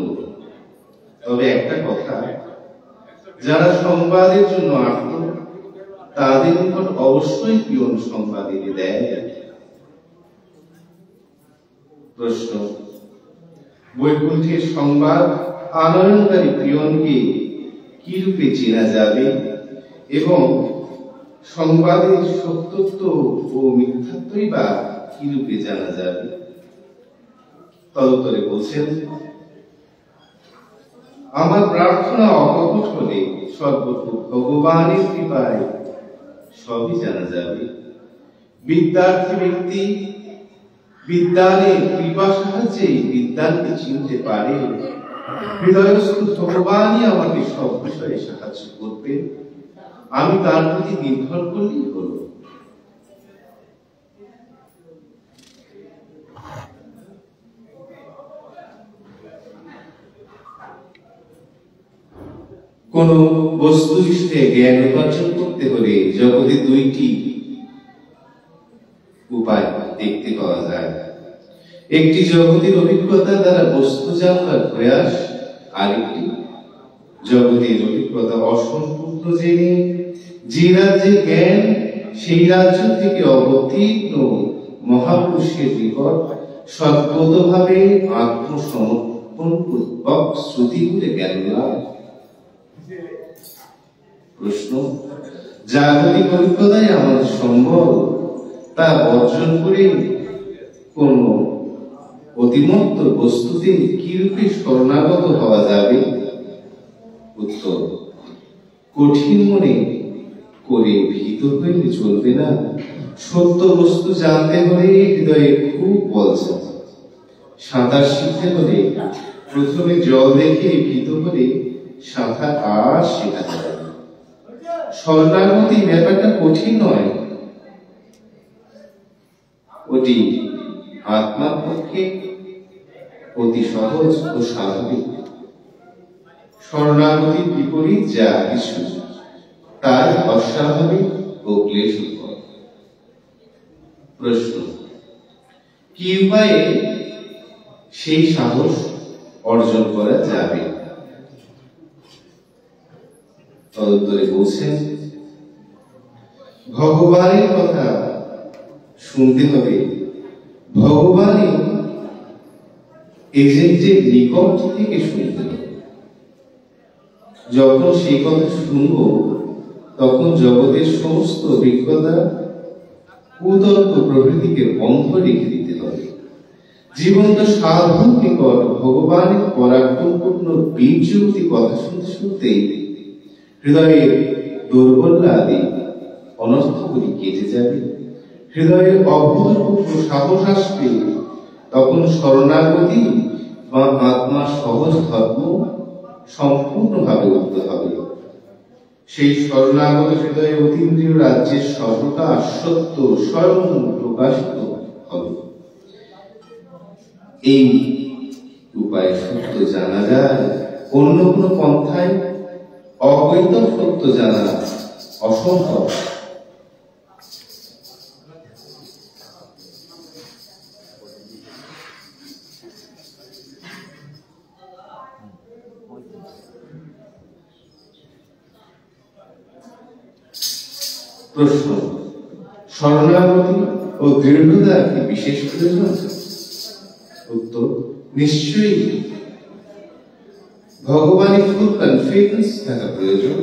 তবে একটা কথা, যারা সংবাদের জন্য আর্ত তাদের নিকট অবশ্যই পিয়ন সংবাদ এনে দেয়। প্রশ্ন, বৈকুণ্ঠের সংবাদ আনয়নকারী পিয়নকে কি রূপে চেনা যাবে এবং সংবাদের সত্যত্ব ও মিথ্যাত্বই বা কি রূপে জানা যাবে? তদুত্তরে বলছেন, আমার প্রার্থনা অকপট হলে সর্বত্র ভগবানের কৃপায় সবই জানা যাবে। বিদ্যার্থী ব্যক্তি বিদ্যানের কৃপা সাহায্যে বিদ্যানকে চিনতে পারে। হৃদয়স্থ ভগবানই আমাকে সব বিষয়ে সাহায্য করবে, আমি তার প্রতি নির্ভর করলেই হল। কোন বস্তু বিষয়ে জ্ঞান উপার্জন করতে হলে জগতে দুইটি উপায় দেখতে পাওয়া যায়। একটি জগতের অভিজ্ঞতা দ্বারা বস্তু জানবার প্রয়াস, আরেকটি জগতের অভিজ্ঞতা অসম্পূর্ণ জেনে যে রাজ্যে জ্ঞান সেই রাজ্য থেকে অবতীর্ণ মহাপুরুষের নিকট সদ্গতভাবে আত্মসমর্পণ পূর্বক শ্রুতি করে জ্ঞান লাভ। প্রশ্ন, জাগতিক অভিজ্ঞতায় আমাদের সম্ভব তা অর্জন করে কোন অতিমত্ত বস্তুতে কি রূপে শরণাগত হওয়া যাবে? উত্তর, কঠিন মনে করে ভীত হইলে চলবে না। সত্য বস্তু জানতে হলে হৃদয়ে খুব বল চাই। সাঁতার শিখতে হলে প্রথমে জল দেখে ভীত হলে সাঁতার আর শেখা যাবে না। শরণাগতি ব্যাপারটা কঠিন নয়, ওটি আত্মার পক্ষে অতি সহজ ও স্বাভাবিক। শরণাগতির বিপরীত যা কিছু তার অস্বাভাবিক ও ক্লেশকর। প্রশ্ন, কি উপায়ে সেই সাহস অর্জন করা যাবে? তদুত্তরে বলছেন, ভগবানের কথা শুনতে হবে ভগবানের এজেন্টের নিকট থেকে শুনতে হবে। যখন সেই কথা শুনব তখন জগতের সমস্ত অভিজ্ঞতা, কুতর্ক প্রভৃতিকে বন্ধ রেখে দিতে হবে। জীবন্ত সাধুর নিকট ভগবানের পরাক্রমপূর্ণ বীর্যবতী কথা শুনতে শুনতে হৃদয়ের দুর্বলতা আদি অনর্থগুলি কেটে যাবে। হৃদয়ে অভূতপূর্ব সাহস আসবে। তখন শরণাগতি বা আত্মার সহজ ধর্ম সম্পূর্ণভাবে উঠতে হবে। সেই শরণাগত হৃদয়ে অতীন্দ্রিয় রাজ্যের সর্বতা সত্য স্বয়ং প্রকাশিত হবে। এই উপায় সত্য জানা যায়, অন্য কোন পন্থায় অবৈধ সত্য জানা অসম্ভব। প্রশ্ন, শরণাগতি ও দৃঢ়তা কি বিশেষ প্রয়োজন? উত্তর, নিশ্চয়ই। ভগবানের ফুল কনফিডেন্স থাকা প্রয়োজন।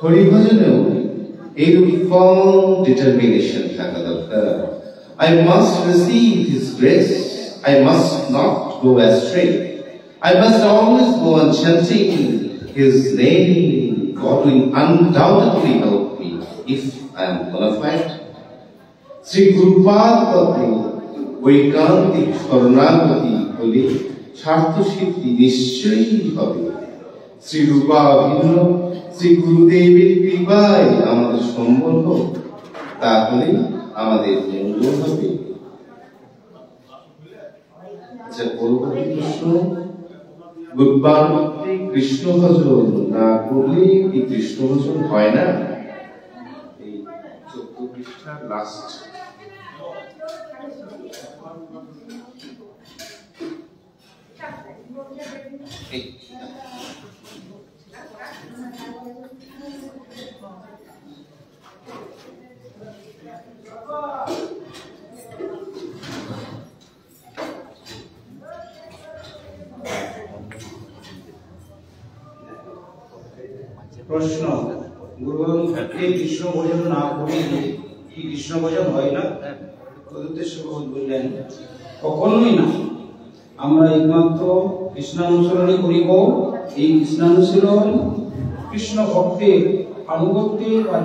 হরিভজনেও এইরূপ ফার্ম ডিটারমিনেশন থাকা দরকার। I must receive His grace. I must not go astray. I must always go on chanting His name. God will undoubtedly help me if I am bona fide. Shri Gurupad পথে ঐকান্তিক শরণাগতি হলে স্বার্থ সিদ্ধি নিশ্চয়ই হবে। শ্রী রূপা ভিন্ন শ্রী গুরুদেবের কৃপায় আমাদের সম্বল হোক, তাহলে আমাদের মঙ্গল হবে। আচ্ছা, পরবর্তী প্রশ্ন, বুধবার কৃষ্ণ ভজন না করলে কি কৃষ্ণ ভজন হয় না? এই 14 পৃষ্ঠার লাস্ট। প্রশ্ন, গুরুগণ কৃষ্ণ ভোজন না করিলে কি কৃষ্ণ ভোজন হয় না? তদুদ্দেশ্যে বললেন, কখনোই না। আমরা একমাত্র কৃষ্ণানুসরণই করিব। এই কৃষ্ণানুশীলন কৃষ্ণ ভক্তের আনুগত্যের বা